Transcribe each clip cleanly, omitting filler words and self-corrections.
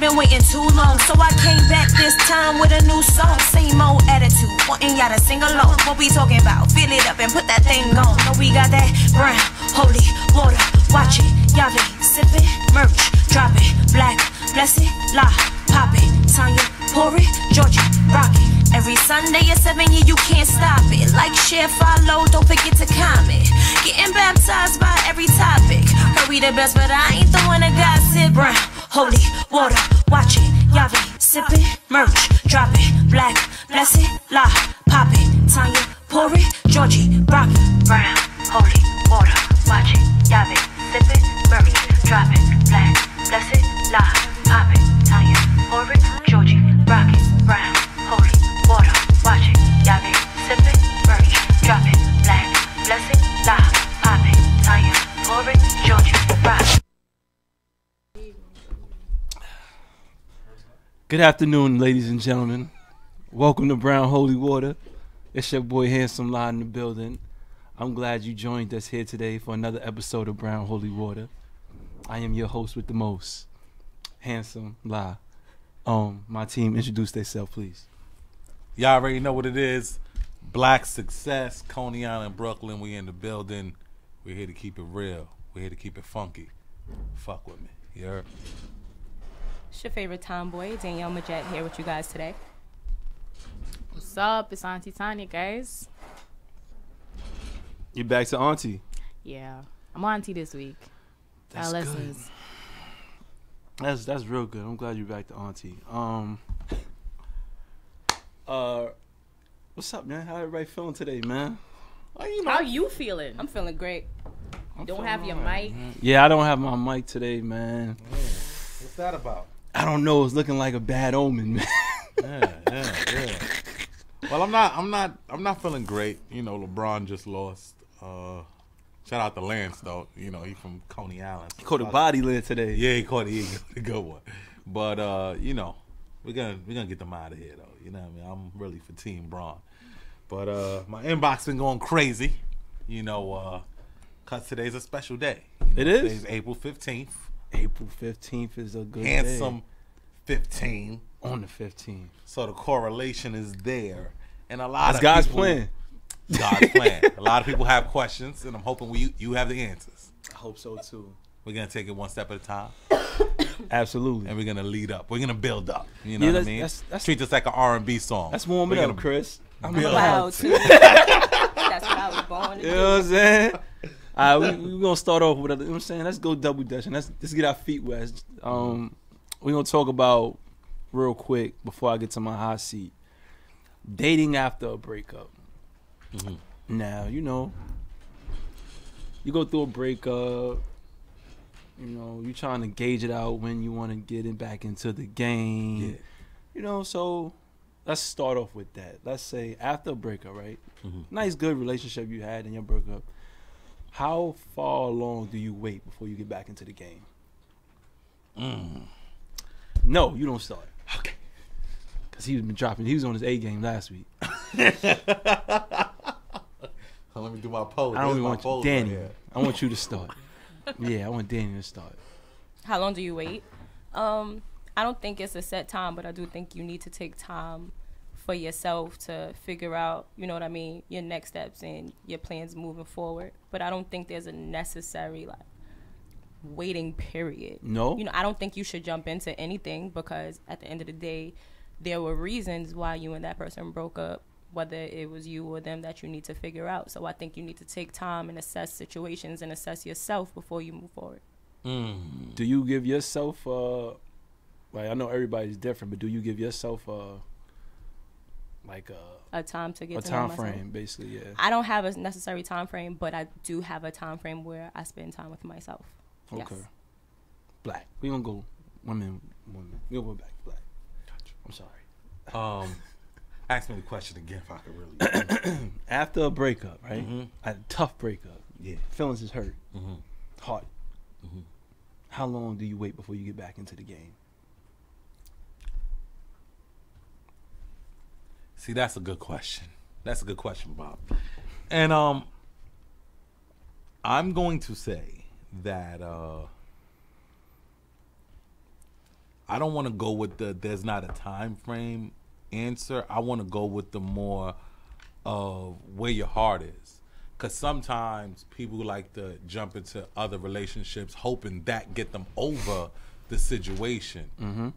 been waiting too long, so I came back this time with a new song. Same old attitude, wanting y'all to sing along. What we talking about? Fill it up and put that thing on. Know we got that brown, holy water. Watch it, y'all be sipping, merch, drop it, black, bless it, la, pop it, Tanya, pour it, Georgie, rock it. Every Sunday at 7, yeah, you can't stop it. Like, share, follow, don't forget to comment. Getting baptized by every topic. Heard we the best, but I ain't the one that gossip. Brown, holy water, watch it, y'all be sipping, merch, drop it, black, bless it, la, pop it, Tanya, pour it, Georgie, rock it. Brown, holy water, watch it, y'all be sipping, merch, drop it, black, bless it, la, pop it, Tanya, pour it, Georgie, rock it. Brown, holy water, watch it, y'all be sipping, merch, drop it, black, bless it, la, pop it, Tanya, pour it, Georgie, rock it. Good afternoon, ladies and gentlemen. Welcome to Brown Holy Water. It's your boy Handsome La in the building. I'm glad you joined us here today for another episode of Brown Holy Water. I am your host with the most, Handsome La. My team, introduce themselves, please. Y'all already know what it is. Black Success, Coney Island, Brooklyn. We in the building. We're here to keep it real. We're here to keep it funky. Fuck with me. You heard? It's your favorite tomboy, Danielle Majette, here with you guys today. What's up? It's Auntie Tanya, guys. You're back to Auntie. Yeah, I'm Auntie this week. That's Our good. lessons. That's real good. I'm glad you're back to Auntie. What's up, man? How everybody feeling today, man? Well, you know, How you feeling? I'm feeling great. Don't have your mic. Yeah, I don't have my mic today, man. what's that about? I don't know. It's looking like a bad omen, man. Yeah. Well, I'm not feeling great. You know, LeBron just lost. Shout out to Lance though. You know, he from Coney Island. He caught a body lid today. Yeah, he caught a good one. But you know, we're gonna get them out of here though. You know what I mean? I'm really for Team Braun. But my inbox been going crazy. You know, cause today's a special day. You know, It is? Today's April 15th. April 15th is a good Handsome day. 15. On the 15th. So the correlation is there. And a lot That's of God's people, plan. God's plan. A lot of people have questions, and I'm hoping you have the answers. I hope so too. We're gonna take it one step at a time, Absolutely. and we're gonna lead up. We're gonna build up. You know Yeah, what I that's- mean? that's- Treat this like an R&B song. That's warming We're up, gonna Chris. I'm build allowed Wow, to. too. That's what I was born to You do. know what I'm saying? All right, we're going to start off with, you know what I'm saying? Let's go double dutching. Let's get our feet wet. We're going to talk about, real quick, before I get to my hot seat, dating after a breakup. Mhm. Now, you know, you go through a breakup, you know, you're trying to gauge it out when you want to get it back into the game. Yeah. You know, so let's start off with that. Let's say after a breakup, right? Mhm. Nice, good relationship you had in your breakup. How far along do you wait before you get back into the game? No, you don't start. Okay. Because he was on his A game last week. So let me do my pose. I don't There's even my want you, pose Danny. right here. I want you to start. Yeah, I want Danny to start. How long do you wait? I don't think it's a set time, but I do think you need to take time for yourself to figure out, you know what I mean, your next steps and your plans moving forward. But I don't think there's a necessary like waiting period. No? You know, I don't think you should jump into anything because at the end of the day, there were reasons why you and that person broke up, whether it was you or them, that you need to figure out. So I think you need to take time and assess situations and assess yourself before you move forward. Do you give yourself, like I know everybody's different, but do you give yourself like A time to get a to know time myself. frame, basically? Yeah. I don't have a necessary time frame, but I do have a time frame where I spend time with myself. Okay. Yes. Black. We gonna go women. We gonna go back black. I'm sorry. Ask me the question again if I could really. After a breakup, right? Mhm. A tough breakup. Yeah. Feelings is hurt. Mhm. Heart. Mhm. How long do you wait before you get back into the game? See, that's a good question. That's a good question, Bob. And I'm going to say that I don't want to go with the there's not a time frame answer. I want to go with the more of where your heart is. Because sometimes people like to jump into other relationships hoping that get them over the situation,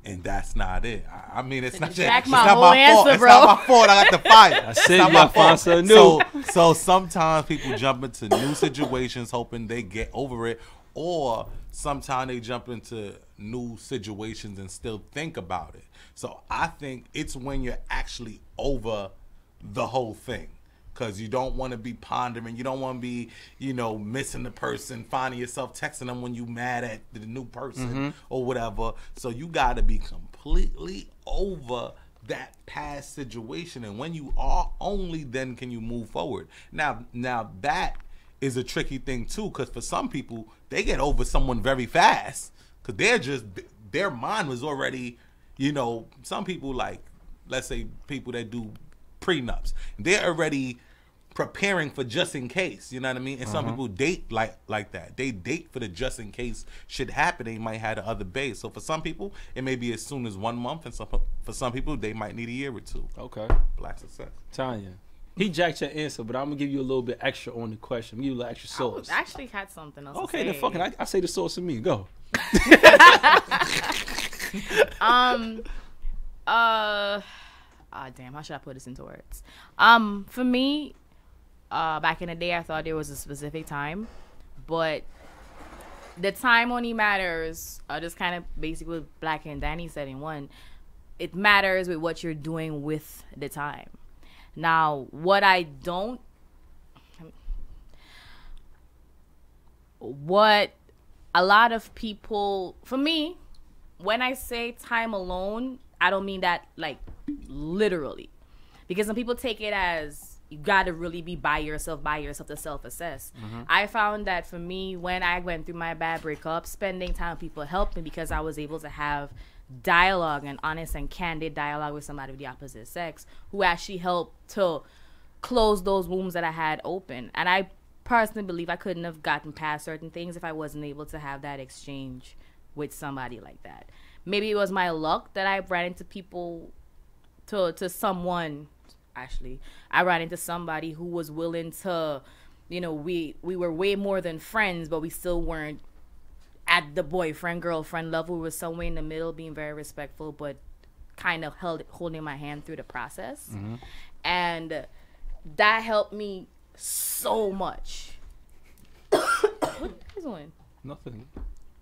and that's not it. I mean, it's not, Jack it's my not whole my answer, fault. It's bro. not my fault. I got the fire. That's it. You gotta find something new. So sometimes people jump into new situations hoping they get over it, or sometimes they jump into new situations and still think about it. So I think it's when you're actually over the whole thing. Because you don't want to be pondering. You don't want to be, missing the person, finding yourself texting them when you mad at the new person or whatever. So you got to be completely over that past situation. And when you are, only then can you move forward. Now that is a tricky thing, too. Because for some people, they get over someone very fast. Because their mind was already, some people like, let's say people that do prenups. They're already preparing for just in case, you know what I mean? And some people date like that. They date for the just in case shit happen. They might have the other base. So for some people, it may be as soon as 1 month, and for some people, they might need a year or two. Okay. Black success. Tanya, he jacked your answer, but I'm gonna give you a little bit extra on the question. I'm gonna give you a little extra sauce. I actually had something else. Okay, to then say. fucking I say the sauce to me. Go. Damn, how should I put this into words? For me, back in the day, I thought there was a specific time, but the time only matters. Just kind of basically what Black and Danny said in one. It matters with what you're doing with the time. Now, what a lot of people, for me, when I say time alone, I don't mean that like literally, because some people take it as you gotta really be by yourself to self-assess. I found that for me, when I went through my bad breakup, spending time with people helped me, because I was able to have dialogue and honest and candid dialogue with somebody of the opposite sex who actually helped to close those wounds that I had open. And I personally believe I couldn't have gotten past certain things if I wasn't able to have that exchange with somebody like that. Maybe it was my luck that I ran into people, I ran into somebody who was willing to, we were way more than friends, but we still weren't at the boyfriend, girlfriend level. We were somewhere in the middle, being very respectful, but kind of holding my hand through the process. And that helped me so much. What is going? Nothing.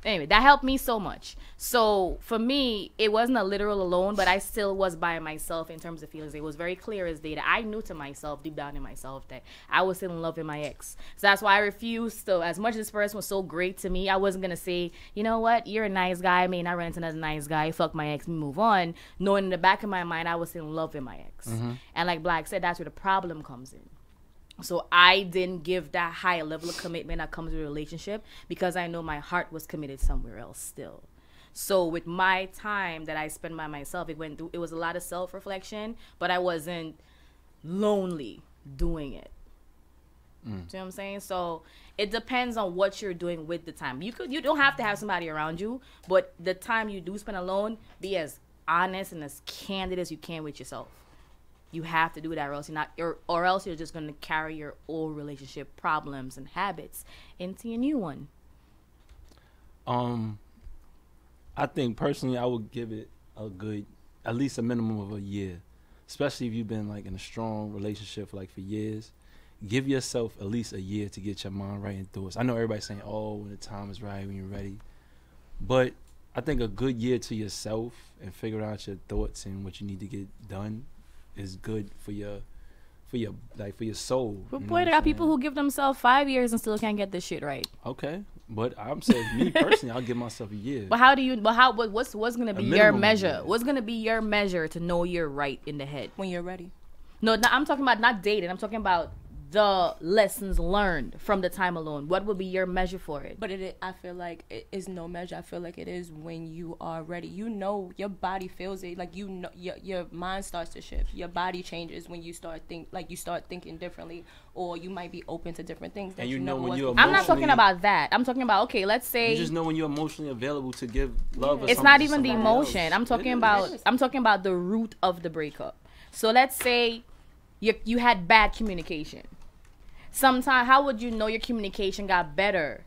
Anyway, that helped me so much. So for me, it wasn't a literal alone, but I still was by myself in terms of feelings. It was very clear as day that I knew to myself, deep down in myself, that I was still in love with my ex. So that's why I refused to, as much as this person was so great to me, I wasn't going to say, you know what, you're a nice guy, I may not run into another nice guy, fuck my ex, move on, knowing in the back of my mind I was still in love with my ex. And like Black said, that's where the problem comes in. So I didn't give that high level of commitment that comes with a relationship, because I know my heart was committed somewhere else still. So with my time that I spent by myself, it was a lot of self-reflection, but I wasn't lonely doing it. Do you know what I'm saying? So it depends on what you're doing with the time. You don't have to have somebody around you, but the time you do spend alone, be as honest and as candid as you can with yourself. You have to do that, or else you're just going to carry your old relationship problems and habits into your new one. I think personally, I would give it at least a minimum of a year, especially if you've been like in a strong relationship for years. Give yourself at least a year to get your mind right and thoughts. I know everybody's saying, "Oh, when the time is right, when you're ready," but I think a good year to yourself and figure out your thoughts and what you need to get done is good for your soul. But boy, they got people who give themselves 5 years and still can't get this shit right. Okay, but I'm saying me personally, I'll give myself a year. But what's gonna be your measure? What's gonna be your measure to know you're right in the head When you're ready. No, I'm talking about not dating. I'm talking about the lessons learned from the time alone? What would be your measure for it? But I feel like it is no measure. I feel like it is when you are ready. You know, your body feels it. Like, you know, your mind starts to shift. Your body changes when you start thinking differently, or you might be open to different things. That And you know never when was you're before. I'm not talking about that. I'm talking about, okay, let's say You just know when you're emotionally available to give love. Or it's something not to even the somebody emotion. else. I'm talking It is. about the root of the breakup. So let's say you had bad communication. Sometimes, how would you know your communication got better?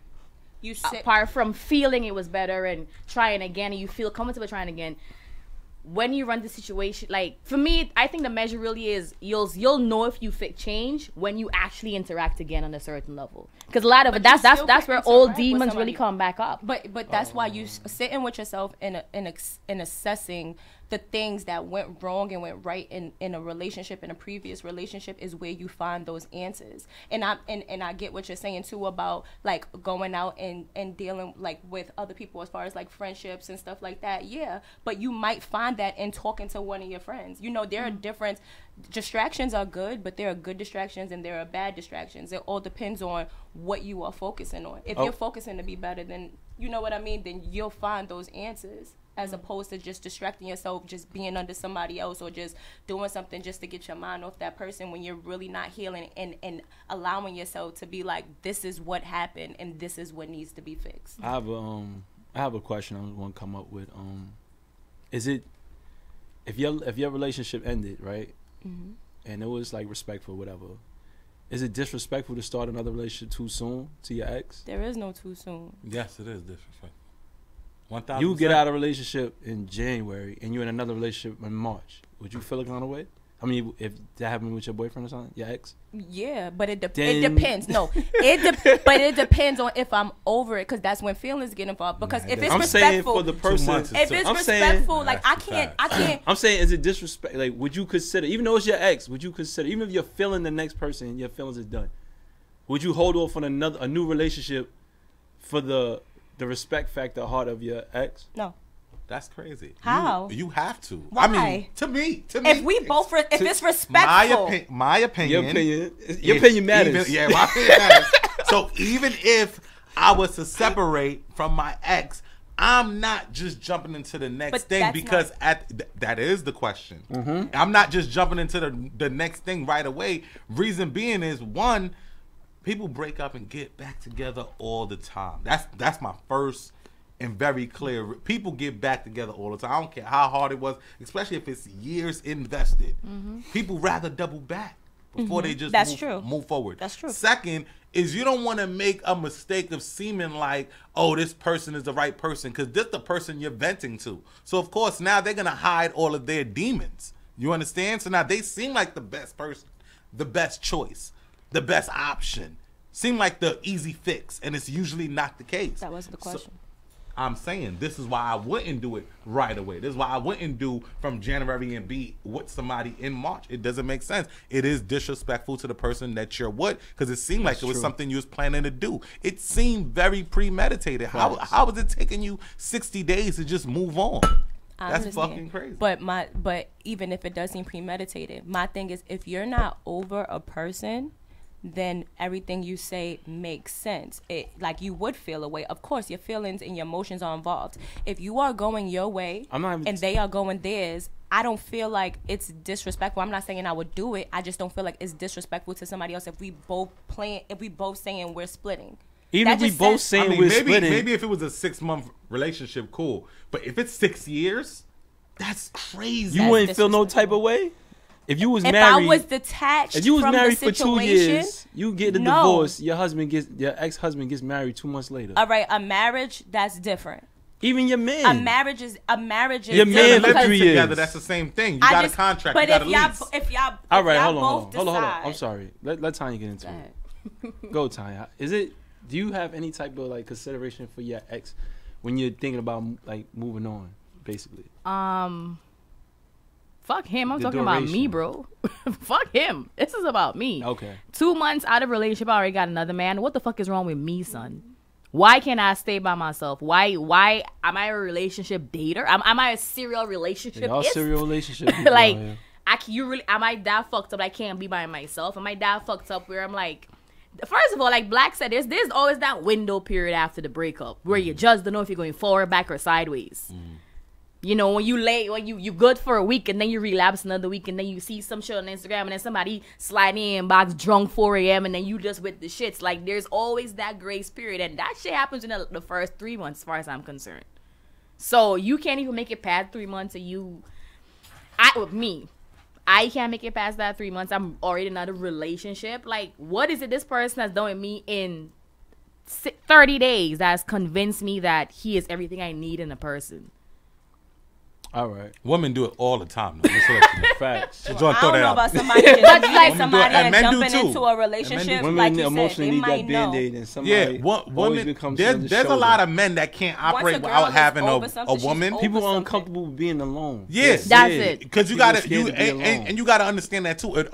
You sit. Apart from feeling it was better and trying again, and you feel comfortable trying again. When you run the situation, like, for me, I think the measure really is you'll know if you change when you actually interact again on a certain level. Because a lot of it, that's where old demons really come back up. But that's why you sitting with yourself and assessing the things that went wrong and went right in a relationship, in a previous relationship, is where you find those answers. And I get what you're saying too about like going out and dealing like with other people as far as like friendships and stuff like that. Yeah, but you might find that in talking to one of your friends. You know, there are different distractions are good, but there are good distractions and there are bad distractions. It all depends on what you are focusing on. If you're focusing to be better, then you know what I mean, then you'll find those answers, as opposed to just distracting yourself, just being under somebody else, or just doing something just to get your mind off that person when you're really not healing and allowing yourself to be like, this is what happened and this is what needs to be fixed. I have a question I want to come up with. Is it if your relationship ended, right? Mm-hmm. And it was like respectful, whatever. Is it disrespectful to start another relationship too soon to your ex? There is no too soon. Yes, it is disrespectful. 1,000%. You get out of a relationship in January and you're in another relationship in March. Would you feel a kind of way? I mean, if that happened with your boyfriend or something, your ex? Yeah, but it depends. No, but it depends on if I'm over it, because that's when feelings get involved. Because if it's I'm saying respectful, for the person. if it's I'm respectful, saying, like I can't. I'm saying, is it disrespect? Like, would you consider, even though it's your ex, would you consider, even if you're feeling the next person and your feelings is done, would you hold off on a new relationship for the respect factor heart of your ex? No. That's crazy. How? You have to. Why? I mean, to me. If we both, if it's respectful. My opinion. Your opinion matters. My opinion matters. So even if I was to separate from my ex, I'm not just jumping into the next thing, because that is the question. Mm-hmm. I'm not just jumping into the next thing right away. Reason being is, one, people break up and get back together all the time. That's my first and very clear. People get back together all the time. I don't care how hard it was, especially if it's years invested. Mm-hmm. People rather double back before they just move forward. That's true. Second is, you don't want to make a mistake of seeming like, oh, this person is the right person, because this is the person you're venting to. So, of course, now they're going to hide all of their demons. You understand? So now they seem like the best person, the best choice, the best option. Seem like the easy fix, and it's usually not the case. That wasn't the question. I'm saying this is why I wouldn't do it right away. This is why I wouldn't do from January and be with somebody in March. It doesn't make sense. It is disrespectful to the person that you're with, because it seemed like it was something you was planning to do. It seemed very premeditated. How was it taking you 60 days to just move on? That's fucking crazy. But even if it does seem premeditated, my thing is, if you're not over a person, then everything you say makes sense. Like, you would feel a way. Of course, your feelings and your emotions are involved. If you are going your way and they are going theirs, I don't feel like it's disrespectful. I'm not saying I would do it. I just don't feel like it's disrespectful to somebody else if we both saying we're splitting. Even if we both saying we're splitting. Maybe if it was a 6-month relationship, cool. But if it's 6 years, that's crazy. You wouldn't feel no type of way? If you was married, if I was detached, if you was from married the for 2 years, you get a divorce. Your ex-husband gets married 2 months later. All right, a marriage, that's different. Even your man. A marriage is your man for 3 years. Together, that's the same thing. You got a contract. But you got a lease. if y'all, all right, hold on. I'm sorry. Let Tanya get into it. Go, Tanya. Do you have any type of like consideration for your ex when you're thinking about like moving on, basically? Fuck him. I'm talking about me, bro. Fuck him. This is about me. Okay. 2 months out of a relationship, I already got another man. What the fuck is wrong with me, son? Why can't I stay by myself? Why am I a relationship dater? Am I a serial relationship? Y'all serial relationship. Like, am I that fucked up I can't be by myself? Am I that fucked up where I'm like, first of all, like Black said, there's always that window period after the breakup where you just don't know if you're going forward, back, or sideways. You know, when you good for a week and then you relapse another week and then you see some shit on Instagram and then somebody sliding in box drunk 4 a.m. and then you just with the shits. Like, there's always that grace period, and that shit happens in the first 3 months as far as I'm concerned. So you can't even make it past 3 months, and I can't make it past that 3 months. I'm already in another relationship. Like, what is it this person has done with me in 30 days that's convinced me that he is everything I need in a person? All right. Women do it all the time. Though. Just to let you know. Facts. Just I don't know out. about somebody just like somebody and men do jumping too. into a relationship. Women Like you emotionally said, need they that might know. band-aid, and somebody women. There's a lot of men that can't operate Once a girl without is having over a something, she's woman. over People are something. uncomfortable with being alone. Yes, That's it. Because you People gotta scared to be alone. and you gotta understand that too.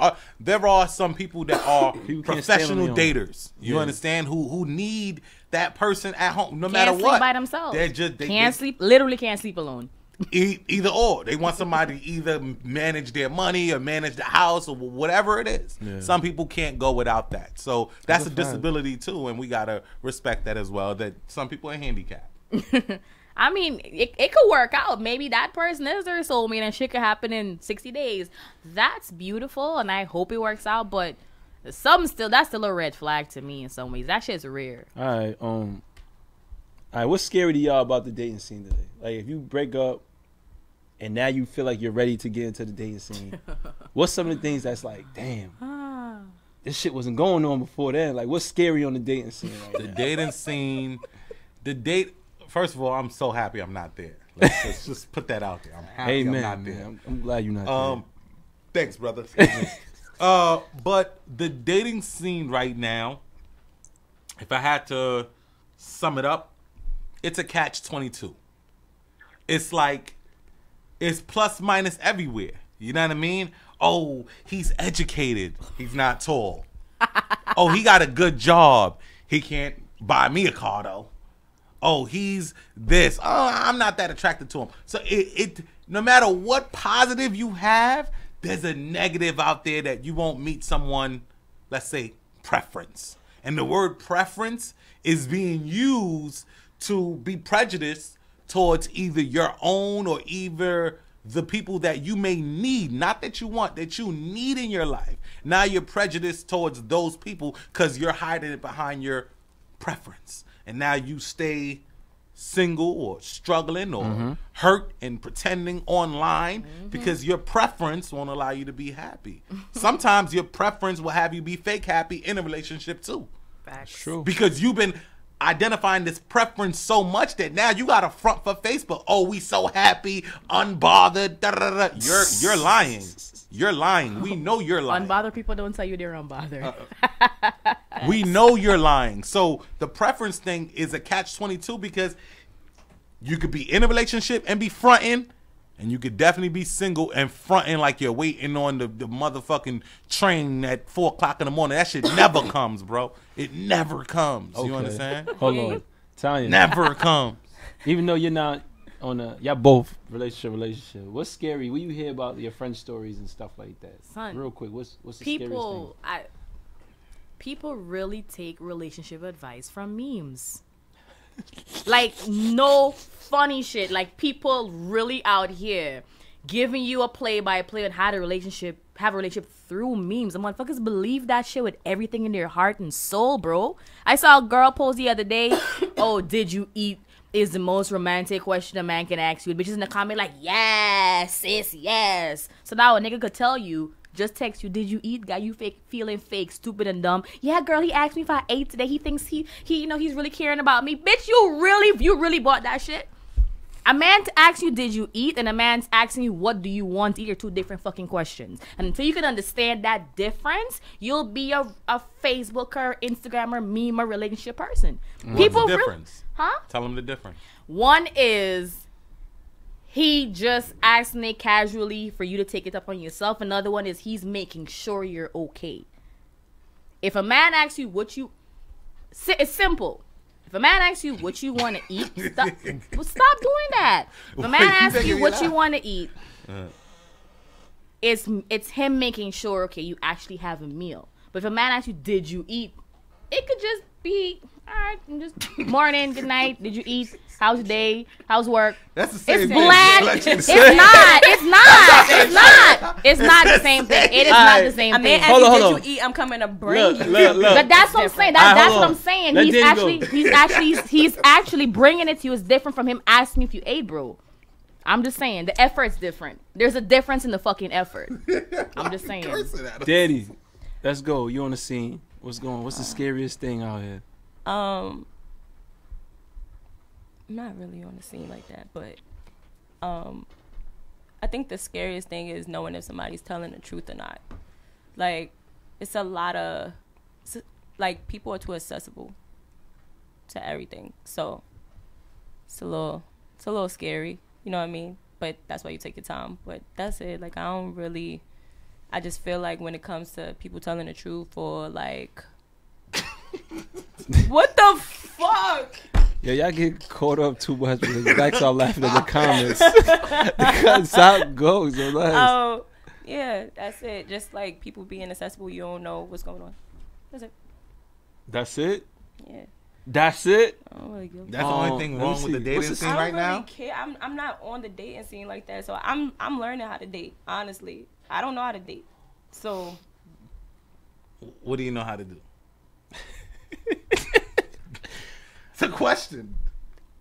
There are some people that are People can't stay professional on their own. daters. You Yeah. understand who need that person at home no Can't matter sleep what. by themselves. They're just Literally can't sleep alone. Either or. They want somebody to either manage their money or manage the house or whatever it is. Yeah. Some people can't go without that. So that's That's a a fact. disability too, and we gotta respect that as well. That some people are handicapped. I mean, it could work out. Maybe that person is their soulmate and shit could happen in 60 days. That's beautiful, and I hope it works out, but that's still a red flag to me in some ways. That shit's rare. All right, what's scary to y'all about the dating scene today? Like, if you break up and now you feel like you're ready to get into the dating scene, what's some of the things that's like, damn, this shit wasn't going on before then? Like, what's scary on the dating scene right The now? dating scene, first of all, I'm so happy I'm not there. Let's just put that out there. I'm happy Amen, I'm not man. there. I'm glad you're not Thanks, brother. Excuse me. But the dating scene right now, if I had to sum it up, it's a catch-22. It's like, it's plus minus everywhere. You know what I mean? Oh, he's educated. He's not tall. Oh, he got a good job. He can't buy me a car though. Oh, he's this. Oh, I'm not that attracted to him. So it no matter what positive you have, there's a negative out there that you won't meet someone, let's say, preference. And the word preference is being used to be prejudiced towards either your own or either the people that you may need, not that you want, that you need in your life. Now you're prejudiced towards those people because you're hiding it behind your preference. And now you stay single or struggling or hurt and pretending online because your preference won't allow you to be happy. Sometimes your preference will have you be fake happy in a relationship too. Facts. True. Because you've been identifying this preference so much that now you got a front for Facebook. Oh, we so happy, unbothered. Da, da, da, da. You're lying. You're lying. We know you're lying. Unbothered people don't tell you they're unbothered. We know you're lying. So the preference thing is a catch-22 because you could be in a relationship and be fronting, and you could definitely be single and fronting like you're waiting on the motherfucking train at 4 o'clock in the morning. That shit never comes, bro. It never comes. You Okay. understand? Hold on. Tanya, Never comes. even though you're not on y'all both relationship, what's scary when you hear about your friend stories and stuff like that? Son, real quick, what's the scariest thing? People really take relationship advice from memes. Like, no funny shit. Like, people really out here giving you a play-by-play on how to have a relationship through memes. The motherfuckers believe that shit with everything in their heart and soul, bro. I saw a girl post the other day, oh, did you eat is the most romantic question a man can ask you. Bitches in the comment like, yes, sis, yes. So now a nigga could tell you, just text you, did you eat? Got you feeling fake, stupid, and dumb? Yeah, girl, he asked me if I ate today. He thinks he he's really caring about me. Bitch, you really bought that shit? A man asks you, did you eat? And a man's asking you, what do you want to eat? Are two different fucking questions. And until you can understand that difference, you'll be a Facebooker, Instagrammer, memer, relationship person. What's the difference? Huh? Tell them the difference. One is he just asking it casually for you to take it up on yourself. Another one is he's making sure you're okay. If a man asks you what you... It's simple. If a man asks you what you want to eat, stop doing that. If a man asks you what you want to eat, it's him making sure, okay, you actually have a meal. But if a man asks you, did you eat? It could just be, all right, just morning, good night, did you eat? How's your day? How's work? That's the same It's thing. black. It's not the same thing. It is not the same I mean, thing. Hold on, did hold on. you eat? I'm coming to bring you. Look. But that's what I'm saying. That's what I'm saying. Let He's Danny go. actually bringing it to you. It's different from him asking if you ate, bro. I'm just saying the effort's different. There's a difference in the fucking effort. I'm just saying. Daddy, let's go. You on the scene. What's going on? What's the scariest thing out here? Not really on the scene like that, but I think the scariest thing is knowing if somebody's telling the truth or not. Like, it's a lot of, like, people are too accessible to everything, so it's a little scary, you know what I mean? But that's why you take your time. But that's it. Like, I just feel like when it comes to people telling the truth, or like what the fuck? Yeah, y'all get caught up too much because the blacks are laughing at the comments. That's how it goes. Oh, yeah, that's it. Just like people being accessible, you don't know what's going on. That's it. That's it? Yeah. That's it? I don't really give a That's the only thing wrong with the dating scene right now? I don't really care. I'm not on the dating scene like that, so I'm learning how to date, honestly. I don't know how to date. So What do you know how to do? It's a question.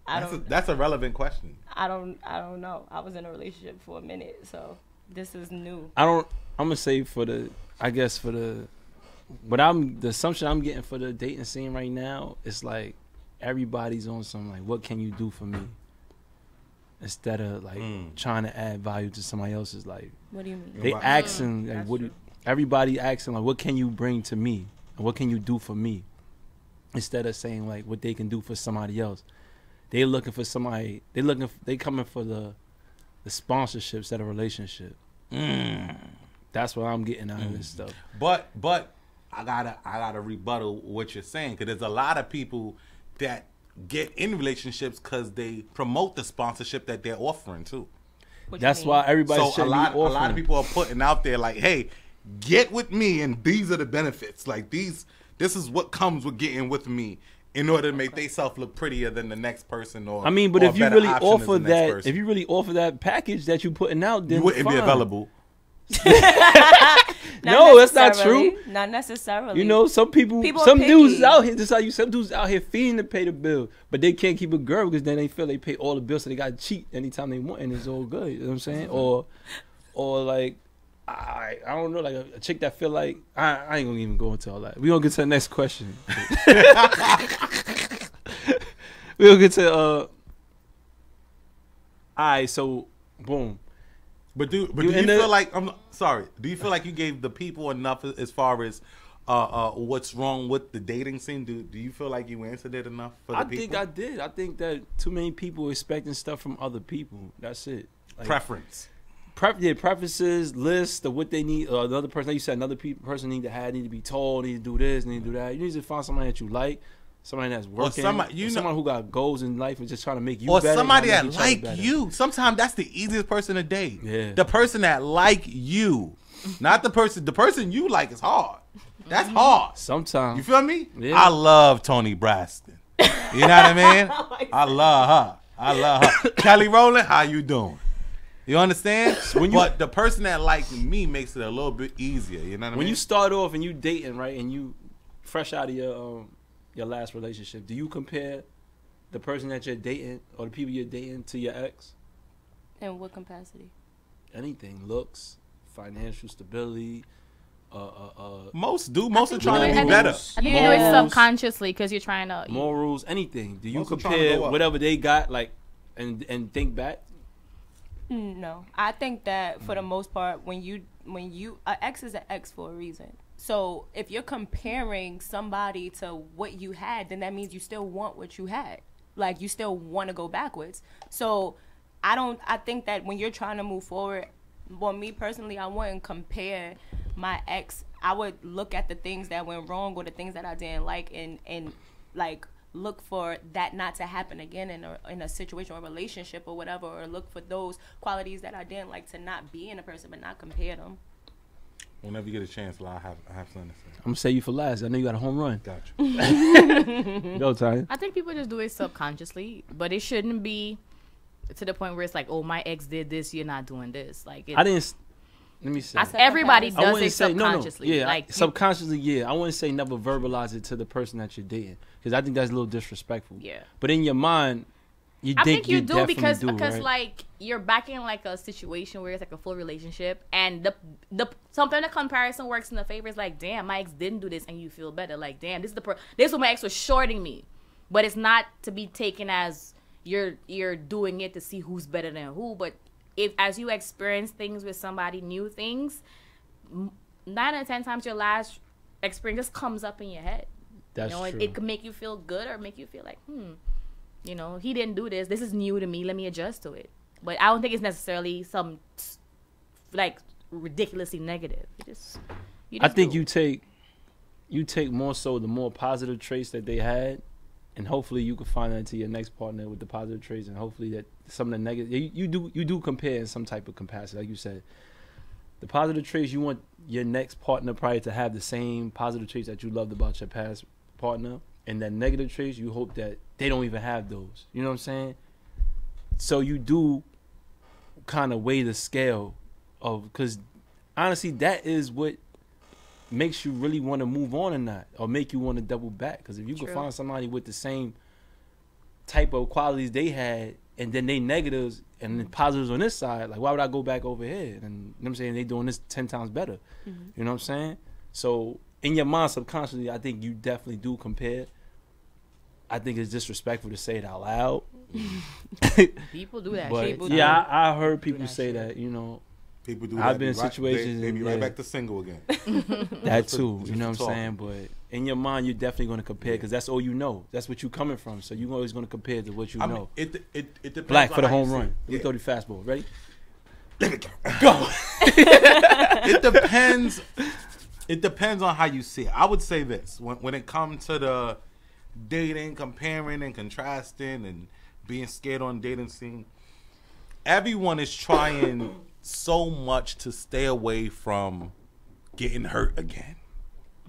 That's a relevant question. I don't know. I was in a relationship for a minute, so this is new. I'm gonna say the assumption I'm getting for the dating scene right now is like everybody's on some like, what can you do for me? Instead of like trying to add value to somebody else's life. What do you mean? They asking like, everybody asking like, what can you bring to me? And what can you do for me? Instead of saying like what they can do for somebody else. They looking for somebody. They coming for the sponsorship instead of relationship. That's what I'm getting out of this stuff. But I gotta rebuttal what you're saying, because there's a lot of people that get in relationships because they promote the sponsorship that they're offering too. That's why everybody So should a lot of people are putting out there like, hey, get with me and these are the benefits. Like this is what comes with getting with me in order to make themselves look prettier than the next person. Or I mean, but or if you better really option as offer the next that, person. if you really offer that package that you putting out, then you wouldn't be available. No, that's not true. Not necessarily. You know, some people are some dudes picky. out here, just like you, some dudes out here fiending to pay the bill, but they can't keep a girl because then they feel they pay all the bills, so they got to cheat anytime they want, and it's all good. You know what I'm saying? Or like, I don't know, like a chick that feel like I ain't gonna even go into all that. We gonna get to the next question. We gonna get to all right. So boom. But do you feel like do you feel like you gave the people enough as far as what's wrong with the dating scene? Do you feel like you answered it enough for the people? I think I did. I think that too many people expecting stuff from other people. That's it. Like, Preference. Preferences, lists of what they need. Another person, like you said, person need to be told, need to do this, need to do that. You need to find somebody that you like, somebody that's working, someone who got goals in life and just trying to make you better. Or somebody that like you. Sometimes that's the easiest person to date. Yeah. The person that like you. Not the person you like is hard. That's hard. Sometimes. You feel me? Yeah. I love Toni Braxton. You know what I mean? I love her. Kelly Rowland, how you doing? You understand? But the person that likes me makes it a little bit easier. You know what I mean? When you start off and you dating, right, and you fresh out of your last relationship, do you compare the person that you're dating or the people you're dating to your ex? In what capacity? Anything. Looks, financial stability. Most do. Most are trying to be better. I think you do it subconsciously because you're trying to. Morals, anything. Do you Most are compare trying to whatever they got, like, and think back? No, I think that for the most part, when you an ex is an ex for a reason. So if you're comparing somebody to what you had, then that means you still want what you had. Like, you still want to go backwards. So I think that when you're trying to move forward, well, me personally, I wouldn't compare my ex. I would look at the things that went wrong or the things that I didn't like and like look for that not to happen again in a situation or relationship or whatever, or look for those qualities that I didn't like to not be in a person, but not compare them. Whenever you get a chance, I have something to say. I'm gonna say you for last. I know you got a home run. Gotcha. Go, Tanya. I think people just do it subconsciously, but it shouldn't be to the point where it's like, oh, my ex did this, you're not doing this. Like, I didn't. Let me say. Everybody I does wouldn't it say subconsciously. No. Yeah, like subconsciously. Yeah, I wouldn't say never verbalize it to the person that you're dating, because I think that's a little disrespectful. Yeah. But in your mind, I think you do because right? like you're back in like a situation where it's like a full relationship, and the sometimes the comparison works in the favor. It's like, damn, my ex didn't do this, and you feel better. Like, damn, this is what my ex was shorting me, but it's not to be taken as you're doing it to see who's better than who. But if as you experience things with somebody, new things, 9 out of 10 times your last experience just comes up in your head. That's true. It could make you feel good or make you feel like, he didn't do this. This is new to me. Let me adjust to it. But I don't think it's necessarily some like ridiculously negative. I think you take more so the more positive traits that they had, and hopefully you can find that to your next partner with the positive traits, and hopefully that some of the negative you do compare in some type of capacity, like you said. The positive traits, you want your next partner probably to have the same positive traits that you loved about your past partner. And that negative traits, you hope that they don't even have those. You know what I'm saying? So you do kind of weigh the scale of, because honestly, that is what makes you really want to move on or not, or make you want to double back. Because if you can find somebody with the same type of qualities they had, and then they negatives and the positives on this side, like, why would I go back over here? And you know what I'm saying, they doing this 10 times better. Mm-hmm. You know what I'm saying? So in your mind, subconsciously, I think you definitely do compare. I think it's disrespectful to say it out loud. People do that. But People I heard people say that, People do I've been in situations. They be right back to single again. That too, you know what I'm saying? But in your mind, you're definitely going to compare, because that's all you know. That's what you're coming from. So you're always going to compare to what you know. It depends. Black for the home run. We throw the fastball. Ready? Let me go. It depends. It depends on how you see it. I would say this. When it comes to the dating, comparing and contrasting and being scared on dating scene, everyone is trying so much to stay away from getting hurt again.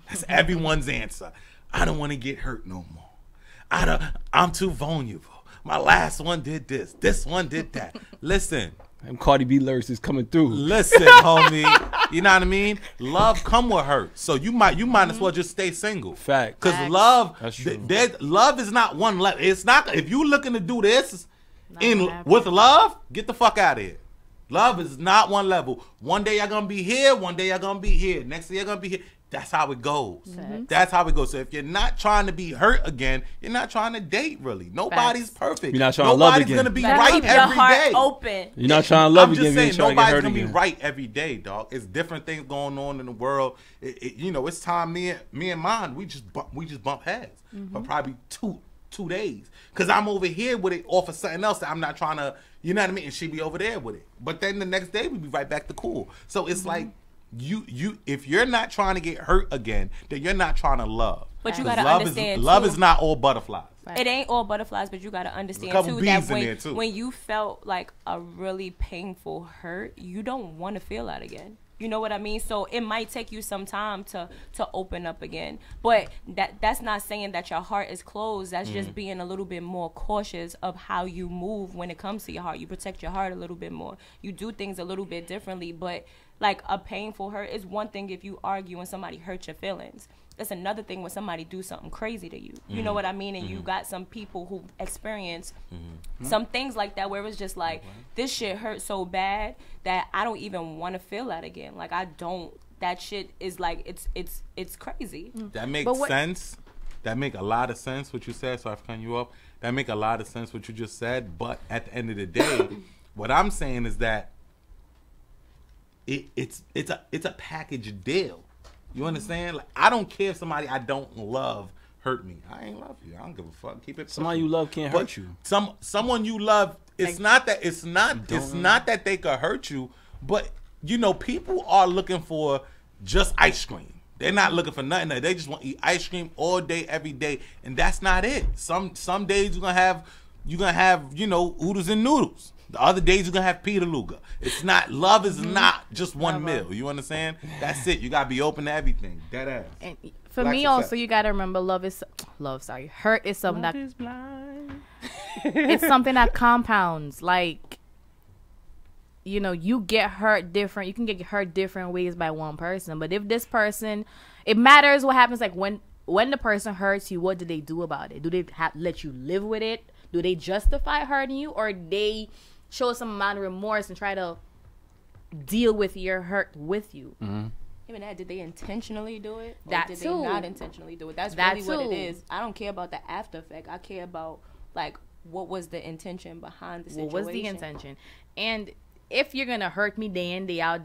That's everyone's answer. I don't want to get hurt no more. I'm too vulnerable. My last one did this. This one did that. Listen. And Cardi B lyrics is coming through. Listen, homie. You know what I mean? Love come with hurt. So you might as well just stay single. Fact. Because love, that's true. Love is not one level. It's not. If you looking to do this with love, get the fuck out of here. Love is not one level. One day you're gonna be here. One day you're gonna be here. Next day you're gonna be here. That's how it goes. Mm-hmm. That's how it goes. So if you're not trying to be hurt again, you're not trying to date really. Nobody's perfect. You're not trying to love again. Nobody's gonna be right every day. Open. You're not trying to love again. I'm just saying nobody's gonna be again. right every day, dog. It's different things going on in the world. It's time me and mine. We just bump heads for probably two days, because I'm over here with it off of something else that I'm not trying to. You know what I mean? And she be over there with it. But then the next day we be right back to cool. So it's like. You if you're not trying to get hurt again, then you're not trying to love. But you gotta understand love is not all butterflies. Right. It ain't all butterflies, but you gotta understand too that when you felt like a really painful hurt, you don't want to feel that again. You know what I mean? So it might take you some time to open up again. But that's not saying that your heart is closed. That's just being a little bit more cautious of how you move when it comes to your heart. You protect your heart a little bit more. You do things a little bit differently. But like a painful hurt is one thing if you argue and somebody hurt your feelings. It's another thing when somebody do something crazy to you. You know what I mean? And you got some people who experience some things like that where it's just like, this shit hurt so bad that I don't even want to feel that again. Like I don't. That shit is like it's crazy. That makes sense. That make a lot of sense what you said. So I've cut you up. That make a lot of sense what you just said. But at the end of the day, what I'm saying is that it's a package deal. You understand? Like, I don't care if somebody I don't love hurt me. I ain't love you. I don't give a fuck. Keep it. Somebody you love can't hurt you. Someone you love. It's not that they could hurt you. But people are looking for just ice cream. They're not looking for nothing. They just want to eat ice cream all day, every day, and that's not it. Some days you're gonna have oodles and noodles. The other days you're gonna have Peter Luger. It's not love is not just one meal. You understand? That's it. You gotta be open to everything. Dead ass. And for Black me success. also, you gotta remember hurt is something Love that is blind. it's something that compounds. Like, you get hurt different. You can get hurt different ways by one person. But if this person, it matters what happens. Like when the person hurts you, what do they do about it? Do they let you live with it? Do they justify hurting you, or they show some amount of remorse and try to deal with your hurt with you? Mm-hmm. Even that, did they intentionally do it? Or That did too. they not intentionally do it? That's That really what it too. is. I don't care about the after effect. I care about, like, what was the intention behind the situation. What was the intention? And if you're gonna hurt me day in, day out,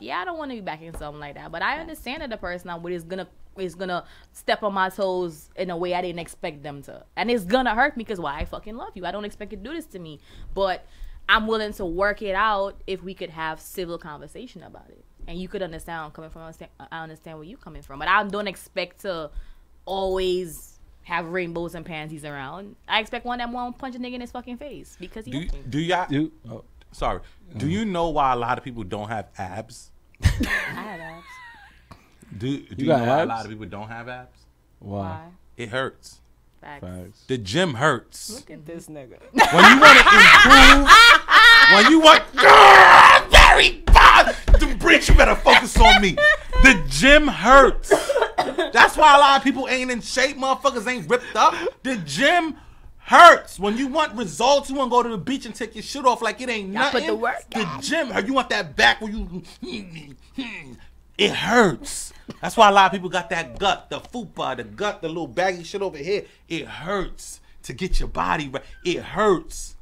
yeah, I don't want to be back in something like that. But I understand that the person I'm with is gonna step on my toes in a way I didn't expect them to, and it's gonna hurt me because why? I fucking love you. I don't expect you to do this to me, but I'm willing to work it out if we could have civil conversation about it, and you could understand where I'm coming from. I understand where you're coming from, but I don't expect to always have rainbows and panties around. I expect one that won't punch a nigga in his fucking face because he. Do y'all? Sorry. Do you know why a lot of people don't have abs? I have abs. Do you got know why a abs? lot of people don't have abs? Why? It hurts. Facts. The gym hurts. Look at this nigga. When you want to improve, when you want very bad, the bridge, you better focus on me. The gym hurts. That's why a lot of people ain't in shape. Motherfuckers ain't ripped up. The gym hurts. When you want results, you want to go to the beach and take your shit off like it ain't nothing. put the work The gym, you want that back where you, it hurts. That's why a lot of people got that gut, the fupa, the gut, the little baggy shit over here. It hurts to get your body right. It hurts.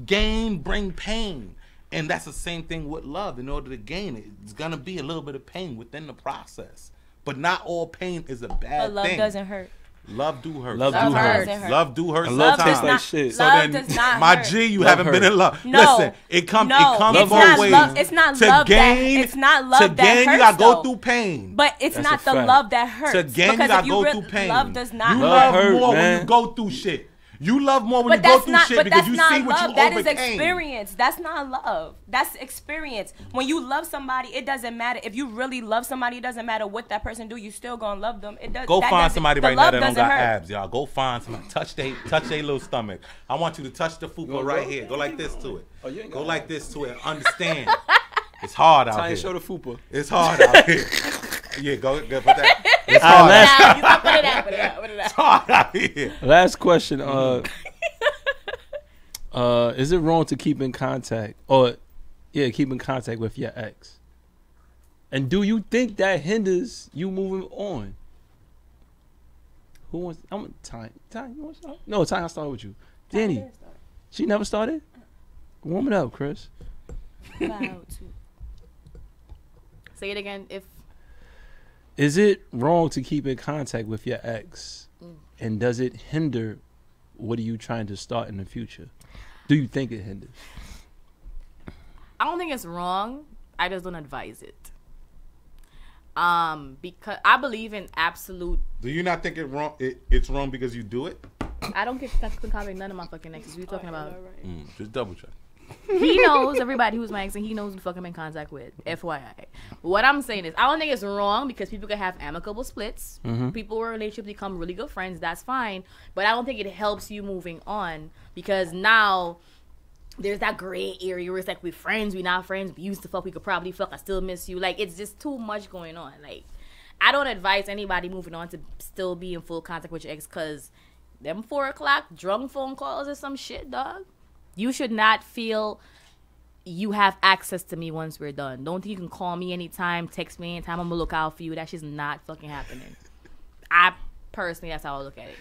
Gain bring pain. And that's the same thing with love. In order to gain it, it's going to be a little bit of pain within the process. But not all pain is a bad But love thing. doesn't hurt. Love do hurt. Love do Love hurt. doesn't hurt. Love do hurt And love sometimes. tastes like shit. So Love then, does not my hurt. G, you Love haven't hurt. been in love. No. Listen, it comes Love both hurt. ways. It's not to love gain, that. It's not love to that gain, hurts. you gotta go though. through pain. But it's That's not a the fact. love that hurts. To gain, you Because gotta if go re- through pain. Love does not You hurt. love hurt, more when man. you go through shit. You love more when But you go that's through not. shit But because that's you not see what love. you That is overcame. experience. That's not love. That's experience. When you love somebody, it doesn't matter. If you really love somebody, it doesn't matter what that person do. You still gonna love them. It does. Go that find doesn't- somebody the right now love that don't doesn't got hurt. abs, y'all. Go find somebody. Touch their little stomach. I want you to touch the fupa right here. Go like this to it. Oh, you ain't Go got like this to it. Understand. It's hard out Tanya, here. show the fupa. It's hard out here. Yeah, go put that. It's All hard. right, Now, you can put it out. Put it out. Put it out. It's hard out here. Last question. Is it wrong to keep in contact with your ex? And do you think that hinders you moving on? Who wants? I'm Tanya. Tanya, you want to start? No, Tanya, I'll start with you. Danny, she never started. Warm it up, Chris. Say it again. Is it wrong to keep in contact with your ex? And does it hinder what are you trying to start in the future? Do you think it hinders? I don't think it's wrong. I just don't advise it. Because I believe in absolute. Do you not think it's wrong because you do it? I don't get stuck in contact with none of my fucking exes. What are you talking about? Just double check. He knows everybody who's my ex, and he knows who the fuck I'm in contact with. FYI. What I'm saying is, I don't think it's wrong because people can have amicable splits. People who are in a relationship become really good friends. That's fine. But I don't think it helps you moving on because now there's that gray area where it's like we're friends, we're not friends, we used to fuck, we could probably fuck, I still miss you. Like, it's just too much going on. Like, I don't advise anybody moving on to still be in full contact with your ex because them 4 o'clock drunk phone calls or some shit, dog. You should not feel you have access to me once we're done. Don't think you can call me anytime, text me anytime, I'm gonna look out for you. That shit's not fucking happening. I personally, that's how I look at it.